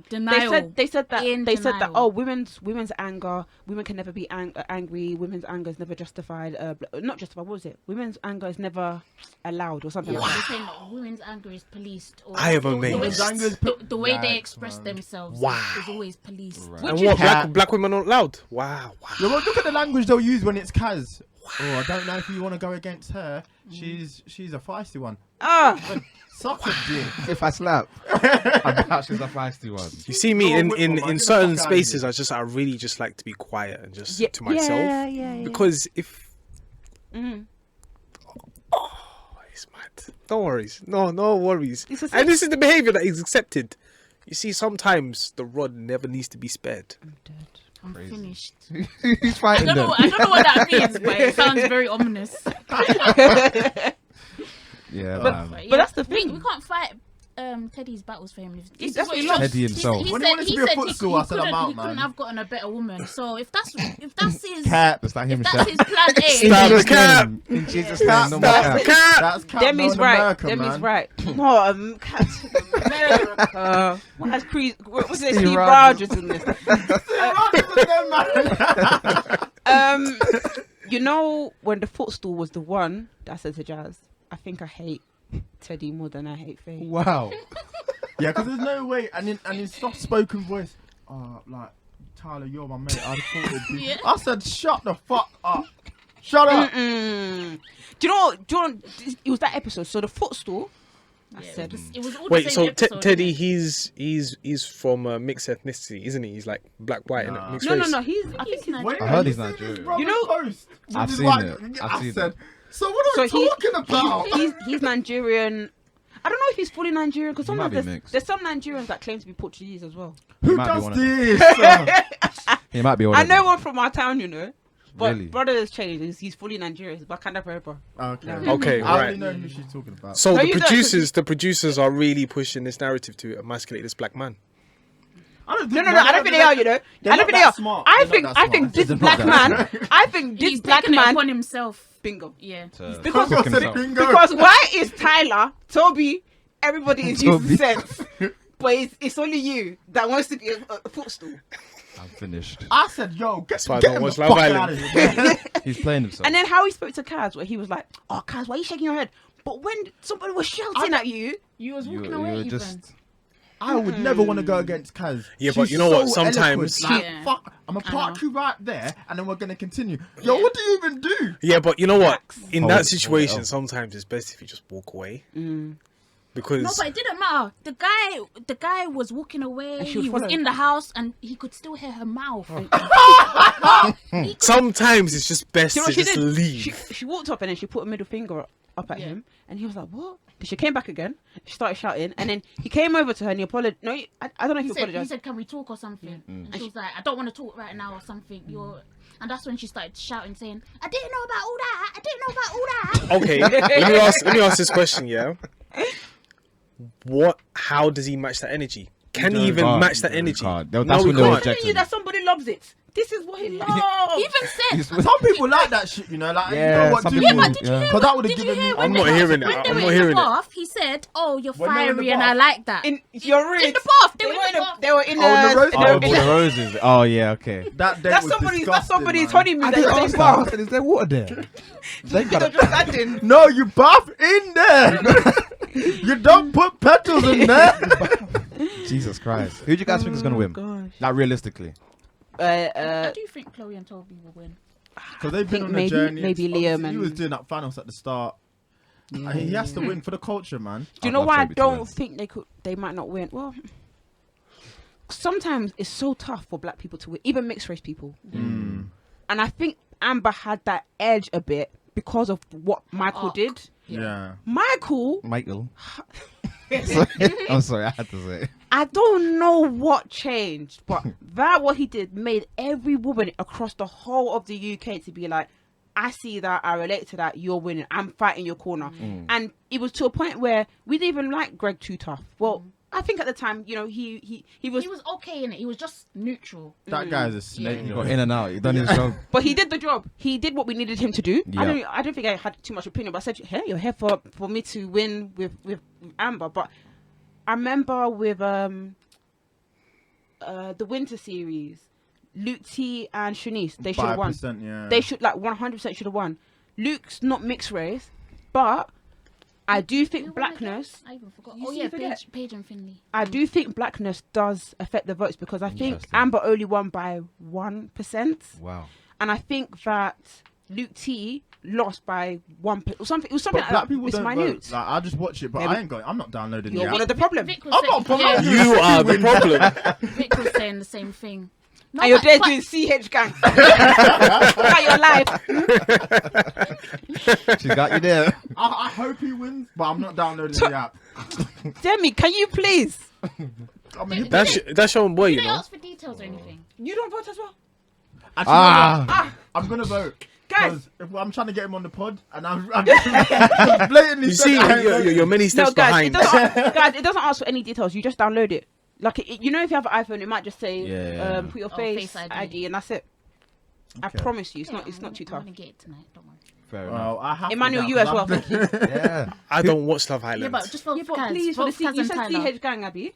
denial. They said that In that denial. women's anger, women can never be angry. Women's anger is never justified. Not justified. What was it? Women's anger is never allowed or something. Yeah, like they're that. saying that women's anger is policed. Or I am the way- amazed. Women's anger is The way they Yikes, express man. themselves Wow. is always policed. Right. And Which what? is- Black women are not allowed? Wow. Yeah, well, look at the language they'll use when it's Kaz. Oh, I don't know if you want to go against her. She's a feisty one. Suck a dick. If I slap, I bet she's a feisty one. You see me Go in, with in, them, man. in Get the certain fuck outta spaces, I really just like to be quiet and just Yeah, to myself. yeah. Because if Mhm. it's mad. No worries. No worries. It's a And this is the behavior that is accepted. You see, sometimes the rod never needs to be spared. I'm dead. I'm Crazy. finished. Who's I fighting don't them? know. I don't know what that means, but it sounds very ominous. Yeah, But- man. But, But that's the we thing. can't fight Teddy's battles for him. This That's is what what he he lost. Teddy himself. He When said he wanted to be a footstool, I said, I'm out, he couldn't man. have gotten a better woman. So if that's his Cat. That's like him. if that's his plan A, Stop the cap. In Jesus' Stop, name, no more stop. cat. That's Cap Demi's known right. America, Demi's man. right. No, America. What has what's it? Steve Steve Rogers. Rogers in this. Man. You know when the footstool was the one that said to Jazz, I think I hate Teddy more than I hate Faye. Wow. Yeah, because there's no way. And in soft-spoken voice, like, Tyler, you're my mate. I thought it'd be. Yeah. I said, shut the fuck up. Shut up. Mm-mm. Do you know? It was that episode. So the footstool. I Yeah, said. it was all Wait, the so same episode, Teddy, isn't it? he's from mixed ethnicity, isn't he? He's like black, white, Nah. and mixed No. race. I think he's Nigerian. Wait, I heard you he's seen Nigerian. his brother's You know- post? I've He's seen like- it. I I've seen said, it. so what are we talking about? He's Nigerian. I don't know if he's fully Nigerian because He might sometimes be mixed. there's some Nigerians that claim to be Portuguese as well. Who might be does one of this? He might be. I know one from our town, you know. But Really? brother has changed. He's fully Nigerian. He's Wakanda forever. Okay. Okay, I already right. know who she's talking about. So No, the you don't, producers are really pushing this narrative to emasculate this black man. I don't No. I don't think they are. You know. I don't think they are. Smart. I They're think. not I that think smart. this They're not black that man. I think this He's black taken it man. upon himself. Bingo. Yeah. Because- Cook I said himself. bingo. Because why is Tyler, Toby, everybody is using Toby. sense, but it's only you that wants to be a footstool. I'm finished. I said, yo, get why I get don't him watch the Love fuck Island. out of here, man. He's playing himself. And then how he spoke to Kaz, where he was like, "Oh, Kaz, why are you shaking your head?" But when somebody was shouting at you, You was you, walking you away were even. just. I would never want to go against Kaz. Yeah, but She's you know what? so Sometimes- eloquent. Like, Yeah. fuck, I'm gonna I park know. you right there, and then we're gonna continue. Yo, Yeah. what do you even do? Yeah, but you know what? In Hold that it situation, up. sometimes it's best if you just walk away mm. because No, but it didn't matter. The guy was walking away. And she would He was follow. in the house, and he could still hear her mouth. sometimes it's just best Do you know to what she just did? leave. She walked up and then she put a middle finger up at Yeah. him, and he was like, "What?" Then she came back again. She started shouting, and then he came over to her and he apologized. No, I don't know if He he said, apologized. "Can we talk or something?" And she was like, "I don't want to talk right now or something." And that's when she started shouting, saying, "I didn't know about all that. I didn't know about all that." Okay, let me ask this question. Yeah, how does he match that energy? Can he even Can't. match that He energy? can't. No, That's we when they were can't. I'm telling you that somebody loves it. This is what he loves. He even said, Some people like that shit, you know. Like, you know what? some Do people- you? yeah. Because that would have did you given hear me. when I'm they not were- hearing it. when I'm they were not in hearing the it. bath, he said, "Oh, you're When they were in the fiery, and I bath. like that." You're rude. In the bath, they were in the bath. They were in Oh, the rose- the. Oh, they were for in the the- roses. Oh yeah, okay. That day That's was somebody's. disgusting, That's somebody's man. honeymoon. I That didn't they ask bath. that. I said, is there water there? They They're got just adding. No, you bath in there. You don't put petals in there. Jesus Christ. Who do you guys think is gonna win? Gosh. Like realistically. I do think Chloe and Toby will win. Because they've been think on a maybe- journey. maybe Obviously, Liam he was and- doing that finals at the start. He has to win for the culture, man. Do you I'd know love why I Toby to win. don't think they could? They might not win. Well, sometimes it's so tough for black people to win, even mixed race people. And I think Amber had that edge a bit because of what Michael arc. did. Yeah. Michael, Michael. I'm sorry, I had to say it. I don't know what changed, but that what he did made every woman across the whole of the UK to be like, I see that, I relate to that, you're winning, I'm fighting your corner. And it was to a point where we didn't even like Greg Too Tough. Well, I think at the time, you know, he was, He was okay in it. He was just neutral. That guy's a snake. He you got know. in and out. He done his job. but he did the job. He did what we needed him to do. Yeah. I don't think I had too much opinion, but I said, hey, you're here for me to win with Amber. But I remember with the Winter Series, Luke T and Shanice, they should have won. 5%, yeah. They should 100% should have won. Luke's not mixed race, but I do Who think won blackness. again? I even forgot. You Oh see, yeah, you forget. Paige and Finley. I do think blackness does affect the votes because I think Interesting. Amber only won by 1%, Wow. and I think that Luke T lost by 1%. Or something. It was something But like black that. people It's don't minute. vote. Like, I just watch it, but Maybe- I ain't going. I'm not downloading You're the one app. of the problem. Vic was I'm saying, not problem. yeah, You are the problem. Vic was saying the same thing. No, And you're but- there but- doing CH gang. About your life. She's got you there. I hope he wins, but I'm not downloading the app. Demi, can you please? I mean, That's your own boy, Did you they know. ask for details or anything? You don't vote as well? actually, I'm gonna vote. Guys. If I'm trying to get him on the pod, and I'm just blatantly You see, said I ain't you're voting. many steps No, guys, behind. Guys, it doesn't ask for any details. You just download it. Like, you know, if you have an iPhone, it might just say, Yeah. put your Oh, face, Face ID. ID, and that's it. I Okay. promise you, it's Yeah, not too I'm tough. gonna get it tonight. Don't worry. Fair enough. Well, I have Emmanuel, to you now, as well. 'cause Thank you. Yeah. I don't watch Love Yeah, Island. but just vote Yeah, for but Kaz. please, for Vote the for C, Kaz you and said Tyler. CH gang, Abby.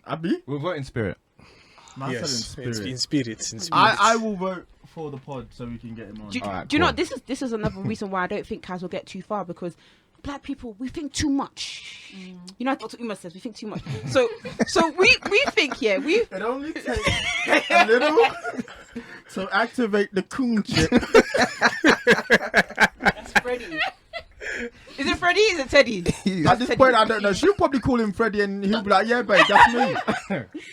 Abby, We'll vote in spirit. man said Yes, in spirit. in spirits. In spirits. I will vote for the pod so we can get him on. Do, Alright, do you know cool. what, this is another reason why I don't think Kaz will get too far, because black people, we think too much. You know what Uma says, we think too much. So we think, yeah, we It only takes a little to activate the coon chip. That's Freddie. Is it Freddie? Is it Teddy? At this point, I don't know. She'll probably call him Freddie, and he'll be like, "Yeah, babe, that's me."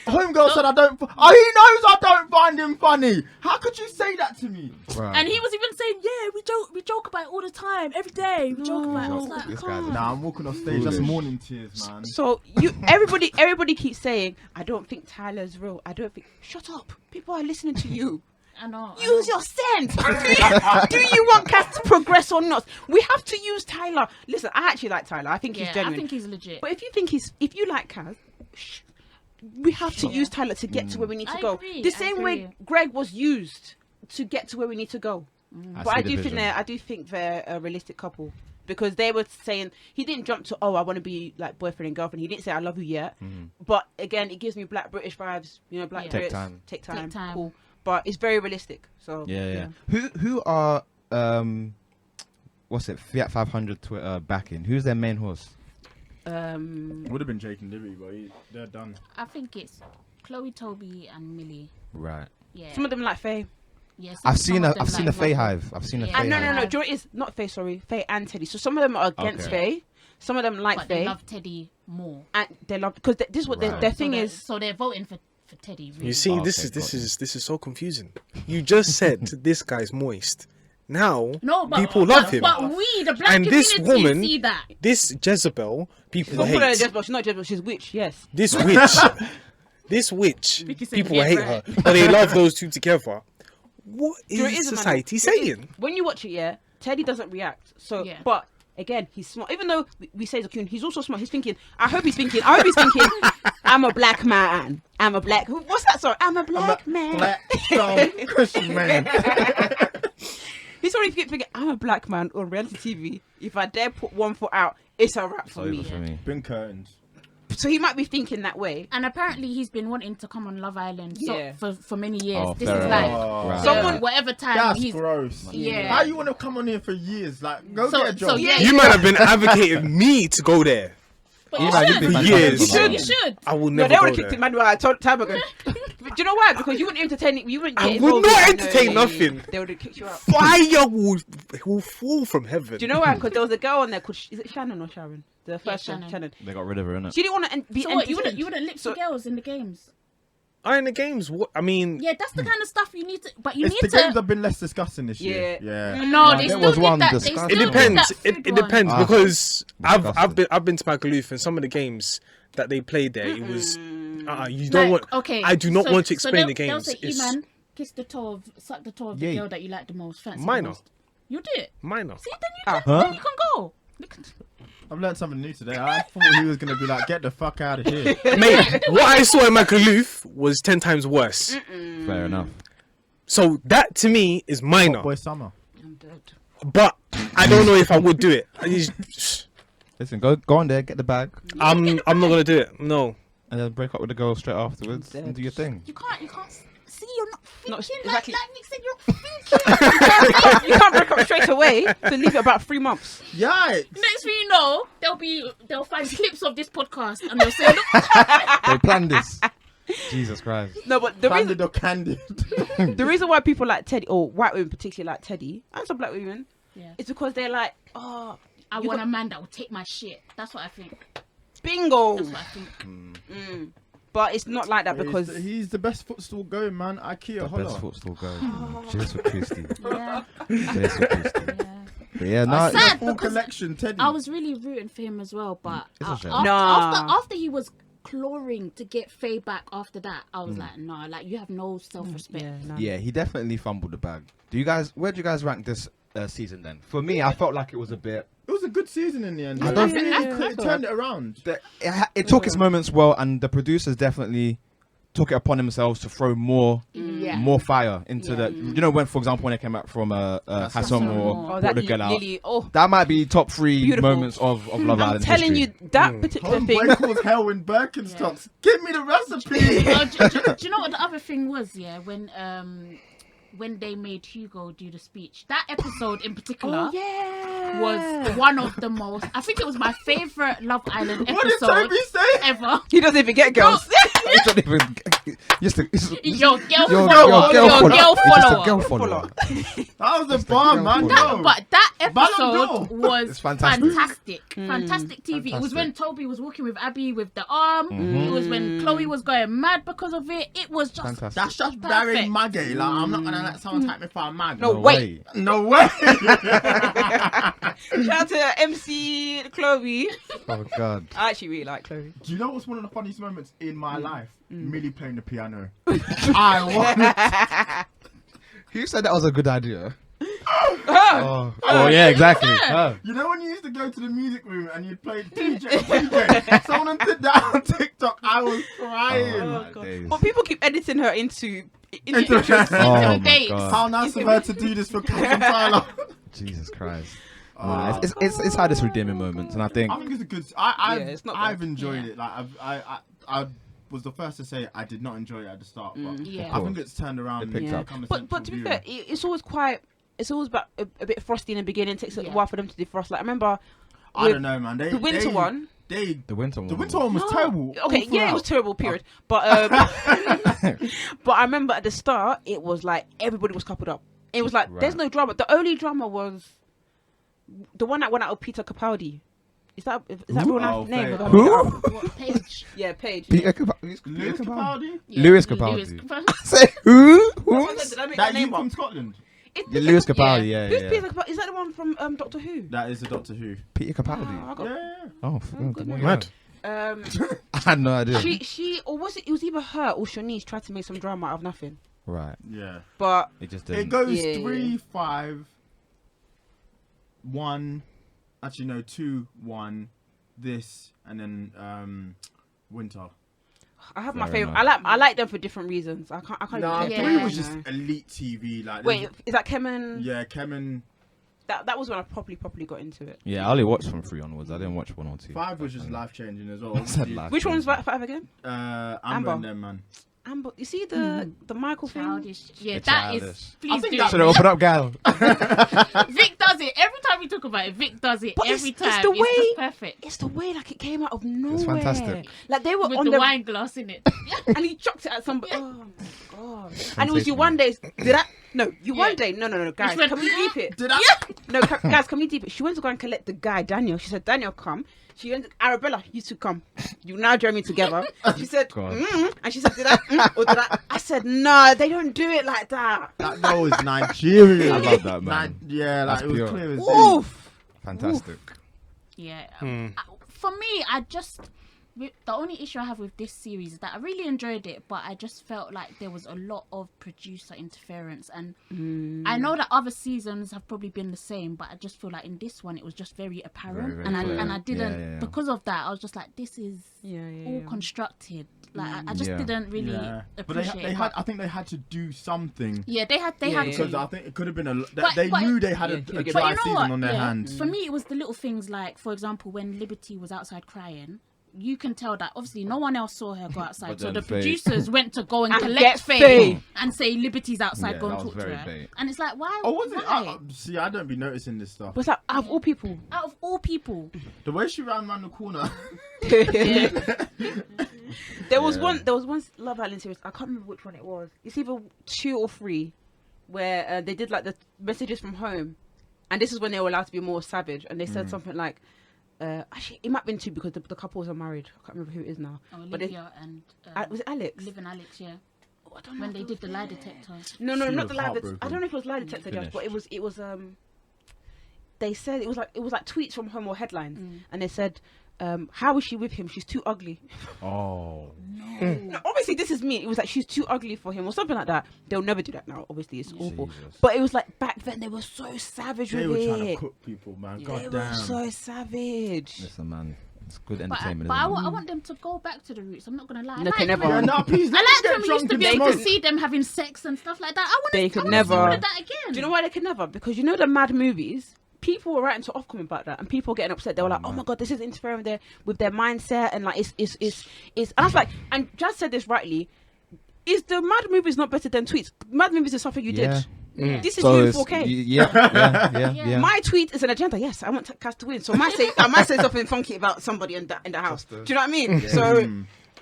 Homegirl said, "I don't." Oh, he knows I don't find him funny. How could you say that to me? Right. And he was even saying, "Yeah, we joke about it all the time, every day. We joke about it." I was like, This guy's Nah, I'm walking off stage. That's Foolish. morning tears, man. So everybody keeps saying, I don't think Tyler's real. I don't think. Shut up. People are listening to you. I know. I Use know. your sense. Do you want Cass to progress or not? We have to use Tyler. Listen, I actually like Tyler. I think he's Yeah, I genuine. think he's legit. But if you like Cass, we have to use Tyler to get to where we need to I go. agree, The I same way agree. Greg was used to get to where we need to go. But I see the do think vision. I do think they're a realistic couple, because they were saying he didn't jump to, oh, I want to be like boyfriend and girlfriend. He didn't say I love you yet. But again, it gives me black British vibes. You know, black Yeah. Take Brits time. take time, Take time. cool. But it's very realistic. So Yeah. Who are what's it? Fiat 500 Twitter backing? Who's their main horse? Would have been Jake and Libby, but they're done. I think it's Chloe, Toby, and Millie. Right. Yeah. Some of them like Faye. Yeah, I've some seen of a them I've seen like a Faye Russell. hive. I've seen a Yeah. Faye No, hive. no. Do you know what it is? Not Faye, sorry. Faye and Teddy. So some of them are against Okay. Faye. Some of them like But they Faye. love Teddy more. And they love, because this is what Right. their thing so is. So they're voting for Teddy. Really. You see, Oh, this okay, is so confusing. You just said this guy's moist. Now No, but people love him. But we, the black And this community, woman- see that. This Jezebel, people Don't put her hate. Jezebel. She's not Jezebel. She's witch. Yes. This witch, this witch, Vicky said people get hate right. her, but they love those two together. What There is is a man- society there is- saying? when you watch it, yeah, Teddy doesn't react. So, Yeah. but again, he's smart. Even though we say he's a coon, he's also smart. He's thinking. I hope he's thinking. I'm a black man. I'm a black. What's that song? I'm a black man. Black strong Christian man. He's already thinking, I'm a black man on reality TV. If I dare put one foot out, it's a wrap for Over me. for me. Been curtains. So he might be thinking that way. And apparently he's been wanting to come on Love Island Yeah. for many years. Oh, This fair is enough. like Right. Someone- whatever time That's he's gross. Yeah. How you want to come on here for years? Like, go So- get a job. so, yeah. You might have been advocating me to go there. But You you might should. be fantastic years. for that. You should. I will No, never they would go have kicked there. him manual out time ago. Do you know why? Because you wouldn't entertain it. You wouldn't get I would involved not in, entertain nothing. They would have kicked you out. Fire will fall from heaven. Do you know why? Because there was a girl on there called, is it Shannon or Sharon? The first one, Shannon. Shannon. They got rid of her, innit? She didn't want to be So what, you entertained. wouldn't lip So- to girls in the games? I in the games. What I mean, Yeah, that's the kind of stuff you need to. But you It's need the to. games have been less discussing this year. Yeah. Yeah. No, Nah, they there still was need one that. They disgusting. still it need depends. that It food depends Ah, because disgusting. I've been to Magaluf and some of the games that they played there. It was you one. don't Like, want. okay, I do not so- want to so explain the they'll games. say, It's Eman, kiss the toe of, suck the toe of the Yeah. girl that you like the most. Fancy the Minor. most. You do it. minor. See, then you, Huh? then you can go. I've learned something new today. I thought he was going to be like, get the fuck out of here. Mate, what I saw in Magaluf was 10 times worse. Fair enough. So that to me is minor. Hot boy summer. I'm dead. But I don't know if I would do it. Listen, go on there, get the bag, I'm not gonna do it. No. and then break up with the girl straight afterwards I'm and do your thing. You can't see. You're not Not thinking exactly. like Nick said. You're thinking. You can't break up straight away. So leave it about 3 months. Yikes. Next thing you know, they'll find clips of this podcast and they'll say, look, They planned this. Jesus Christ. No, but the Candid or candid. reason why people like Teddy, or white women particularly like Teddy, and some black women, Yeah. is because they're like, oh, I You want got- a man that will take my shit. That's what I think. bingo. That's what I think. But it's not like that because he's the best footstool going, man. IKEA, The holla. best footstool going. Jesus Christi. Yeah. Jesus Christi. Yeah. But yeah, no. Sad Full because collection, Teddy. I was really rooting for him as well, but It's a shame. after he was clawing to get Faye back after that, I was like, no, like you have no self-respect. Yeah, he definitely fumbled the bag. Where do you guys rank this season then? For me, I felt like it was a bit. It was a good season in the end. I don't It turned it around. It took its moments well, and the producers definitely took it upon themselves to throw more fire into the. You know, when for example when they came back from Hassan Hassan or Moore. oh, Put the that Girl Out, Lily, oh, that might be top 3 Beautiful. moments of Love I'm Island telling history. you that particular thing. Homeboy calls hell in Birkenstocks. Give me the recipe. Do you know what the other thing was? Yeah, when they made Hugo do the speech, that episode in particular Oh yeah, was one of the most. I think it was my favorite Love Island What did episode Toby say? ever. He doesn't even get girls. You don't even. Your girl Your follower. Your girl It's just a follower. girl follower. That was a bomb, man. That- Yo. But that Ballon d'Or. episode was It's fantastic. fantastic TV. It was when Toby was walking with Abby with the arm. Mm-hmm. It was when Chloe was going mad because of it. It was just Fantastic. That's just Perfect. very maggy. Like, I'm not gonna let someone take me for a mag. No, No wait. way. No way. Shout out to MC Chloe. Oh God. I actually really like Chloe. Do you know what's one of the funniest moments in my life? Millie playing the piano. I want. Who said that was a good idea? Oh yeah, exactly. Her. You know when you used to go to the music room and you'd play DJ? Someone did that on TikTok. I was crying. Oh, my God. days. But people keep editing her into Into- interest. Oh my dates. God. How nice of her to do this for Captain Tyler. Jesus Christ. Nah, it's had its redeeming moments, and I think I think it's a good. it's not I've bad. enjoyed it. Like I was the first to say I did not enjoy it at the start, but Yeah. I think it's turned around. It picked and up. become a But to be central fair, it's always quite. It's always about a bit frosty in the beginning. It takes a Yeah. while for them to defrost. Like I remember I with don't know, man. the winter one. the winter one. The winter one was No. terrible. Okay, all yeah, it was throughout. terrible. Period. But but I remember at the start, it was like everybody was coupled up. It was like there's Right. no drama. The only drama was the one that went out of Peter Capaldi. Is that real Oh, name? Faye. Who? What page? Yeah, Paige. Peter Yeah. Capaldi. Lewis Capaldi. Yeah, Lewis Capaldi. Capaldi. Say who? Did Who? I make that That you name up? from Scotland. It's Yeah, Peter Lewis Cap- Capaldi. Yeah, Who's yeah. Peter Capaldi? Is that the one from Doctor Who? That is a Doctor Who. Peter Oh, I Capaldi. got- Yeah. Oh, good well, man. yeah. Um, I had no idea. she or was it? It was either her or Shanice tried to make some drama out of nothing. Right. Yeah. But It just It didn't. goes Yeah. 3, 5, 1. Actually, no, 2, 1. This and then winter. I have my Fair favorite. enough. I like them for different reasons. I can't. Nah, even pick 3 one was right just now. elite TV. Like, Wait, is that Kemen? yeah, Kemen. That was when I properly got into it. Yeah, I only watched from 3 onwards. I didn't watch 1 or 2. 5 was just life changing as well. I said Obviously, life. Which one's 5 again? Amber Amber. and them, man. Amber. You see the Michael thing? Childish. Yeah, The that is. childish. Please think do that it. Should have opened up, gal. Vic does it every time we talk about it. Vic does it But every it's time. the It's way- just perfect It's the way like it came out of nowhere. fantastic. Like they were with on the the wine glass in it. and he chucked it at somebody. Oh my god! And it was you one day. Did I? No, you Yeah. one day. No, guys. went, Can we deep it? Did I? No, guys, can we deep it? She went to go and collect the guy, Daniel. She said, Daniel, come. She went, Arabella, you two come. You now join me together. She said, God. and she said, did I? Or did I? I said, no, they don't do it like that. That girl was Nigerian. I love that, man. Yeah, like That's it was pure. clear as day. Oof. Fantastic. Yeah. For me, the only issue I have with this series is that I really enjoyed it, but I just felt like there was a lot of producer interference. And I know that other seasons have probably been the same, but I just feel like in this one it was just very apparent. Very and clear. I didn't Yeah. because of that. I was just like, this is Yeah. all constructed. Like I just Yeah. didn't really Yeah, but appreciate they it. had. I think they had to do something. Yeah, they had Yeah, Because to. I think it could have been a. But- They but- knew they had Yeah, a but dry you know season what? on their Yeah. hands. For me, it was the little things like, for example, when Liberty was outside crying. You can tell that obviously no one else saw her go outside, But so then the Faye- producers went to go and And collect get Faye Faye. and say Liberty's outside, Yeah, go and that was talk to very her. bait. And it's like, why? Oh, was it? Why? See, I don't be noticing this stuff. But it's like, out of all people. Out of all people, The way she ran around the corner. There was Yeah. one Love Island series. I can't remember which one it was. It's either 2 or 3, where they did like the messages from home, and this is when they were allowed to be more savage. And they said something like, actually, it might have been 2 because the couples are married. I can't remember who it is now. oh, But Olivia and Was it Alex? Liv and Alex, yeah, Oh, I don't know when if they it did was the lie there. detector. No, She not was the lie. I heartbroken. don't know if it was lie detector, Judge, but it was They said it was like tweets from home or headlines, and they said, "How is she with him? She's too ugly." Oh. No, obviously, this is me. It was like she's too ugly for him or something like that. They'll never do that now. Obviously, it's awful. Jesus. But it was like back then they were so savage They with were trying to it. cook people, man. They God were damn. so savage. Listen, man. It's good But entertainment. I isn't it? want them to go back to the roots. I'm not gonna lie. I No, like can never. when- Yeah, no, please. I let's liked get when we used drunk to and be able to smoke. see them having sex and stuff like that. I want They to could see never. all of that again. Do you know why they can never? Because you know the Mad movies. People were writing to Ofcom about that, and people getting upset. They were like, "Oh my god, this is interfering with their mindset," and like it's. And I was like, and Jazz said this rightly. Is the Mad movies not better than tweets? Mad movies is something you Yeah. did. This is So you in it's- 4K. Yeah. My tweet is an agenda. Yes, I want Cass to win. So I might say something funky about somebody in the house. Do you know what I mean? So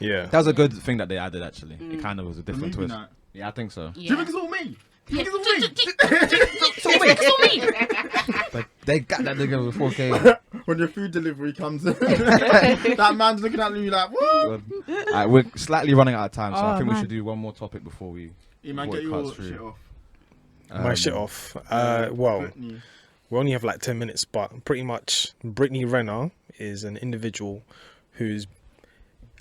Yeah. That was a good thing that they added, actually. It kind of was a different movie twist. night. Yeah, I think so. Do you think it's all me? Yeah. Do you think it's all me? It's all me. But they got that nigga with 4K. When your food delivery comes in, that man's looking at you like, what? Alright, we're slightly running out of time, so I Oh, think we man. should do one more topic before we. Eman, before get it your cuts through. shit off. My shit off. Well, Brittany. we only have like 10 minutes, but pretty much Brittany Renner is an individual who's,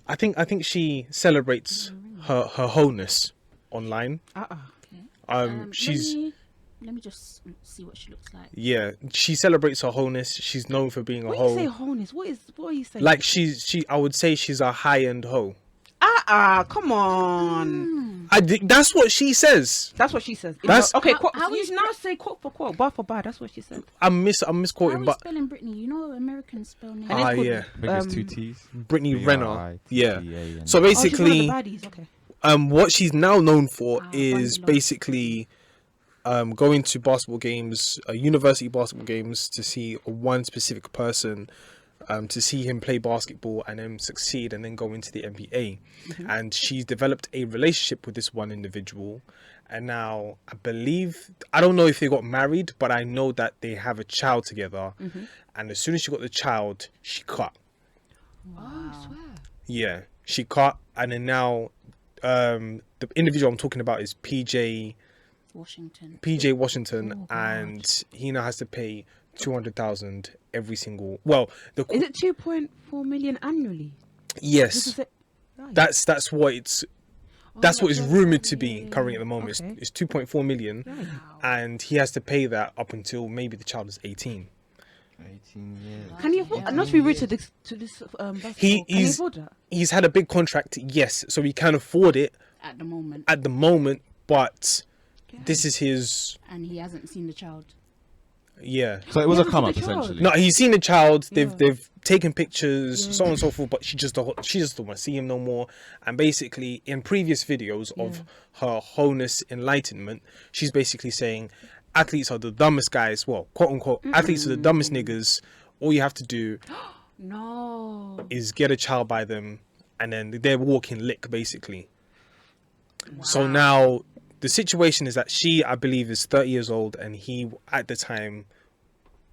I think she celebrates her wholeness online. She's Let me just see what she looks like. yeah, she celebrates her wholeness. She's known for being a when you say hoe. wholeness, what are you saying? Like I would say she's a high-end hoe. Come on. That's what she says. That's what she says. That's- okay. How You is- now say quote for quote, bar for bar. That's what she said. I'm How misquoting, are we but spelling Brittany? You know American spell name. And it's called, yeah, I think it's 2 T's. Brittany Renner. Yeah. B-R-I-T-T-A-N. So Oh, she's one of basically, the baddies. Okay. what she's now known for is Bunny Love. basically going to basketball games, university basketball games, to see one specific person, to see him play basketball and then succeed and then go into the NBA. And she's developed a relationship with this one individual. And now I don't know if they got married, but I know that they have a child together. And as soon as she got the child, she cut. Oh, I swear. Yeah, she cut. And then now the individual I'm talking about is PJ Washington, Oh, God. and he now has to pay 200,000 every single. Well, Is it 2.4 million annually? This yes, is it. Right. that's what it's. That's what it's yeah, rumored to be yeah, currently at the moment. okay. It's 2.4 million, Right. and he has to pay that up until maybe the child is 18. 18 years. Can he afford? Not to be rude to this basketball. Can he He's afford that? he's had a big contract, yes, so he can afford it At the moment. at the moment, but this is his, And he hasn't seen the child. yeah. So it was Yeah, a come up but the child. essentially. No, he's seen the child. Yeah. They've taken pictures, so on and so forth. But she just don't want to see him no more. And basically, in previous videos of her wholeness enlightenment, she's basically saying, athletes are the dumbest guys. Well, quote unquote, athletes are the dumbest niggas. All you have to do No. is get a child by them, and then they're walking lick, basically. So now the situation is that she, I believe, is 30 years old, and he, at the time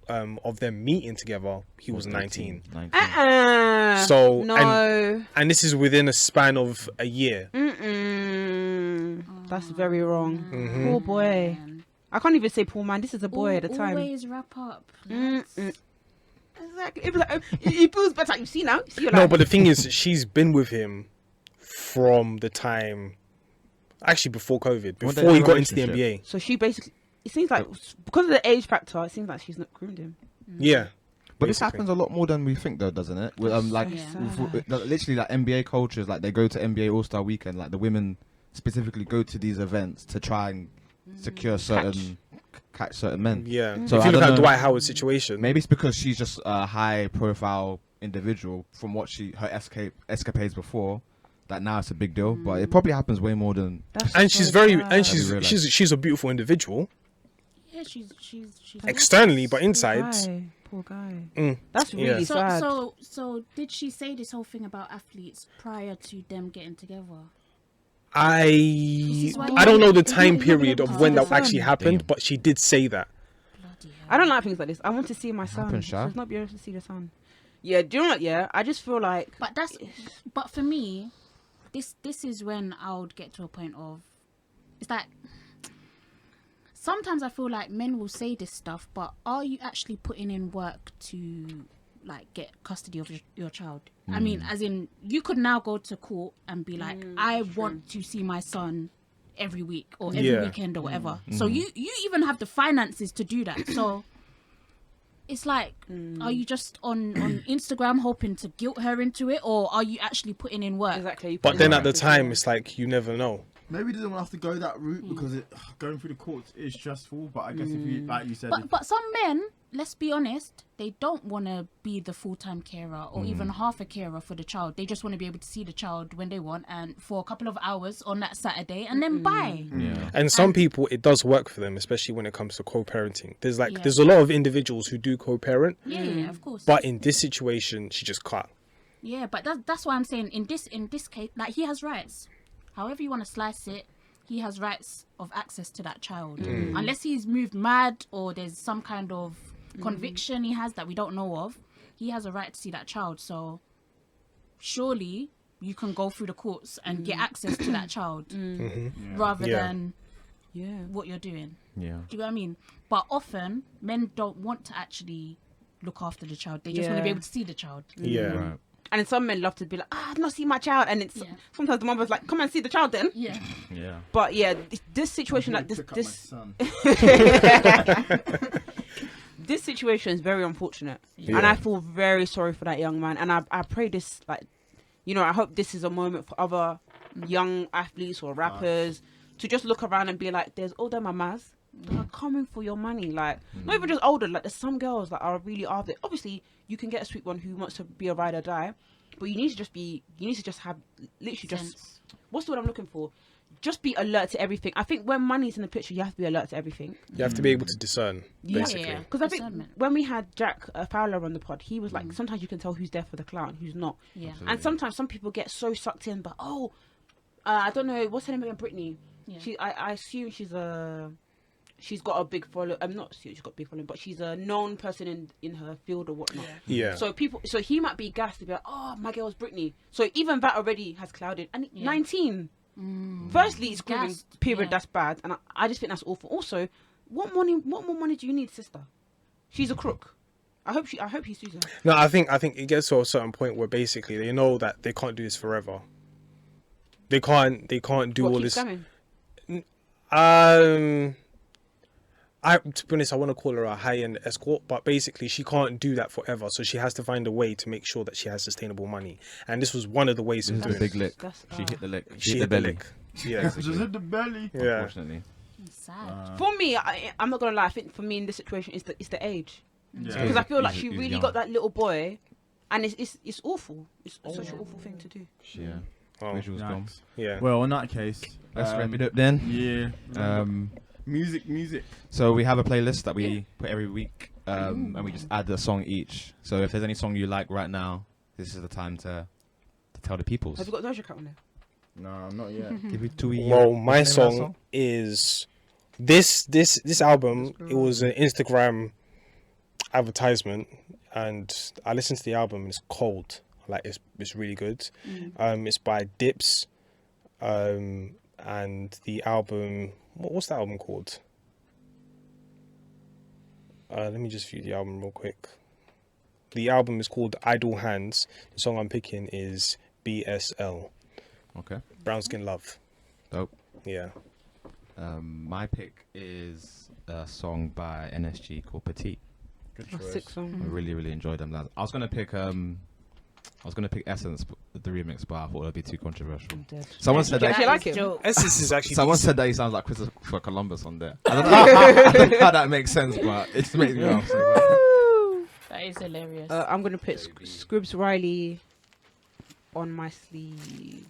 of them meeting together, he was 19. 19. So, no. and this is within a span of a year. That's very wrong. Mm-hmm. Poor boy. Man. I can't even say poor man. This is a boy at the time. Always wrap up. Exactly. It was like, he feels better. You see now. You see your No, life. but the thing is, she's been with him from the time, actually before COVID, When they before he had a got into the relationship. NBA. So she basically. It seems like because of the age factor, it seems like she's not groomed him. Yeah. But this basically. happens a lot more than we think, though, doesn't it? With, like, Yeah. literally, like NBA coaches, like they go to NBA All Star Weekend. Like the women specifically go to these events to try and secure certain catch certain men. Yeah. So if I you look don't at know. Dwight Howard's situation, Maybe it's because she's just a high profile individual from what her escapades before. That now it's a big deal, but it probably happens way more than. That's and so she's very, sad. and realised. she's a beautiful individual Yeah, she's externally, but Poor inside, guy. Poor guy. Mm, That's yeah. really sad. So did she say this whole thing about athletes prior to them getting together? I why don't know the you- time you- you period don't of when have that to actually understand. happened, Damn. but she did say that. Bloody hell. I don't like things like this. I want to see my son. Happens, Sha. Should not be able to see the son. Yeah, do you know what? Yeah, I just feel like. But for me, this is when I would get to a point of, it's like, sometimes I feel like men will say this stuff, but are you actually putting in work to like get custody of your child? I mean, as in, you could now go to court and be like, I want to see my son every week or every Yeah. weekend or whatever. So you even have the finances to do that. So it's like, are you just on Instagram hoping to guilt her into it, or are you actually putting in work? Exactly. But then at the time, it's like you never know. Maybe he doesn't want to have to go that route because going through the courts is stressful. But I guess if you, like you said, But some men, let's be honest, they don't want to be the full-time carer or even half a carer for the child. They just want to be able to see the child when they want and for a couple of hours on that Saturday and then bye. Yeah. And some people, it does work for them, especially when it comes to co-parenting. There's Yeah. there's a lot of individuals who do co-parent, Yeah, of course. but in this situation, she just cut. Yeah, but that's why I'm saying in this case, like, he has rights. However you want to slice it, he has rights of access to that child. Unless he's moved mad or there's some kind of conviction he has that we don't know of, he has a right to see that child. So surely you can go through the courts and get access to that child rather Yeah. than Yeah. what you're doing. Yeah. Do you know what I mean? But often men don't want to actually look after the child. They just want to be Yeah. able to see the child. Yeah. Right. And then some men love to be like, I've not seen my child. And it's sometimes the mother's like, come and see the child then. Yeah. Yeah. But yeah, this situation, like pick up my this son. this situation is very unfortunate. Yeah. And I feel very sorry for that young man. And I pray this, like, you know, I hope this is a moment for other young athletes or rappers to just look around and be like, there's older mamas that are coming for your money. Like, not even just older, like, there's some girls that are really after it. Obviously, you can get a sweet one who wants to be a ride or die, but you need to just have literally just, Sense. what's the word I'm looking for? Just be alert to everything. I think when money's in the picture, you have to be alert to everything. You have to be able to discern, Yeah. basically. Yeah. Because I think Discernment. when we had Jack Fowler on the pod, he was like, sometimes you can tell who's there for the clown, who's not. Yeah. And sometimes some people get so sucked in, but I don't know, what's her name again? Brittany. Yeah. I assume she's got a big follow. I'm not assuming she's got a big following, but she's a known person in her field or whatnot. Yeah. So he might be gassed to be like, oh, my girl's Brittany. So even that already has clouded. And 19. Firstly, it's grooming. Gassed, Period. yeah. That's bad, and I just think that's awful. Also, what more money do you need, sister? She's a crook. I hope he sues her. No, I think it gets to a certain point where basically they know that they can't do this forever. They can't do What, all keep this. scamming? to be honest, I want to call her a high-end escort, but basically she can't do that forever. So she has to find a way to make sure that she has sustainable money. And this was one of the ways This of is doing the big it. lick. That's, She hit the lick. She hit hit the the belly. lick. Yeah. Just hit the belly. Yeah. Unfortunately. It's sad. For me, I'm not gonna lie. I think for me in this situation, it's the age. Yeah. Because I feel like He's- she he's really young. got that little boy, and it's awful. It's such an awful thing to do. Yeah. Oh, Visuals gone. Yikes. yeah. Well, in that case, Let's wrap it up then. Yeah. Music. So we have a playlist that we put every week, and we just add a song each. So if there's any song you like right now, this is the time to tell the peoples. Have you got Doja Cat on there? No, not yet. Give it to you. Well, my What's the name of that song is this album. It was an Instagram advertisement, and I listened to the album. And it's cold. Like it's really good. It's by Dips, and the album. What's the album called? Let me just view the album real quick. The album is called Idle Hands. The song I'm picking is BSL. Okay. Brown Skin Love. Dope. Yeah. My pick is a song by NSG called Petite. Good Oh, choice. sick song. I really enjoyed them lads. I was gonna pick Essence, the remix, but I thought it'd be too controversial. I'm dead. Someone said You that. actually like it? Joke. Essence is actually Someone decent. said that he sounds like Christopher Columbus on there. I don't know how that makes sense, but it just makes me laugh. So, That is hilarious. I'm gonna put Scribs Riley on my sleeve.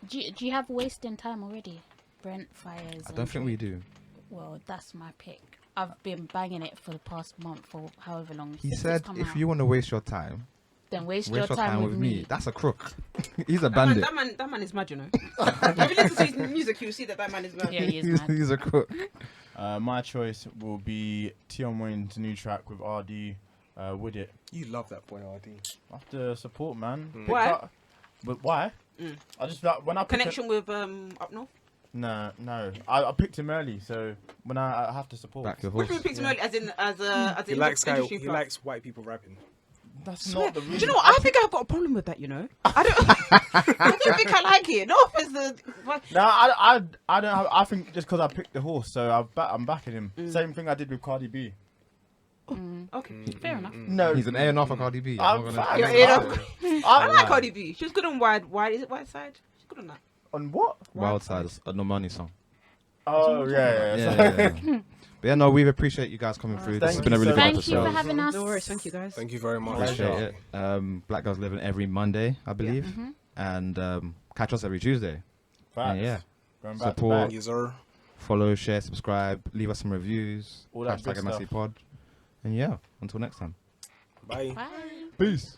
Do you have Wasting Time already? Brent Fires. I don't think we do. Well, that's my pick. I've been banging it for the past month or however long. He since it's said, come if out. you want to waste your time, Then waste waste your time with me. That's a crook. He's a bandit. That man is mad, you know. If you listen to his music, you'll see that man is mad. Yeah, he is mad. He's a crook. My choice will be Tion Wayne's new track with RD, With It. You love that boy, RD. I have to support, man. Why? But why? I just like when I pick Connection with Up North. No. I picked him early, so when I have to support. Back your Which horse. one picked him early, as He in likes industry he fan? likes white people rapping. That's not the Do reason. you know what? I think I've got a problem with that. You know, I don't think I like it. No offense. No, I don't have. I think just because I picked the horse, so I'm backing him. Same thing I did with Cardi B. Okay. Fair enough. No, He's an A&R for Cardi B. I'm not fine. gonna- Yeah, I I like Cardi B. She was good on Wide. Is it Wide Side? She's good on that. On what? Wild Side, a No Money song. Oh yeah. Yeah. But yeah, no, we appreciate you guys coming through. This has Thank been a you really so good Thank much. you for episode. having us. No worries. Thank you guys. Thank you very much. Appreciate it. Black Girls Living every Monday, I believe. And catch us every Tuesday. Facts. Yeah. Going back to Support. back. Yes, sir. Follow, share, subscribe, leave us some reviews. All that Hashtag good MSC stuff. Pod. And yeah, until next time. Bye. Bye. Peace.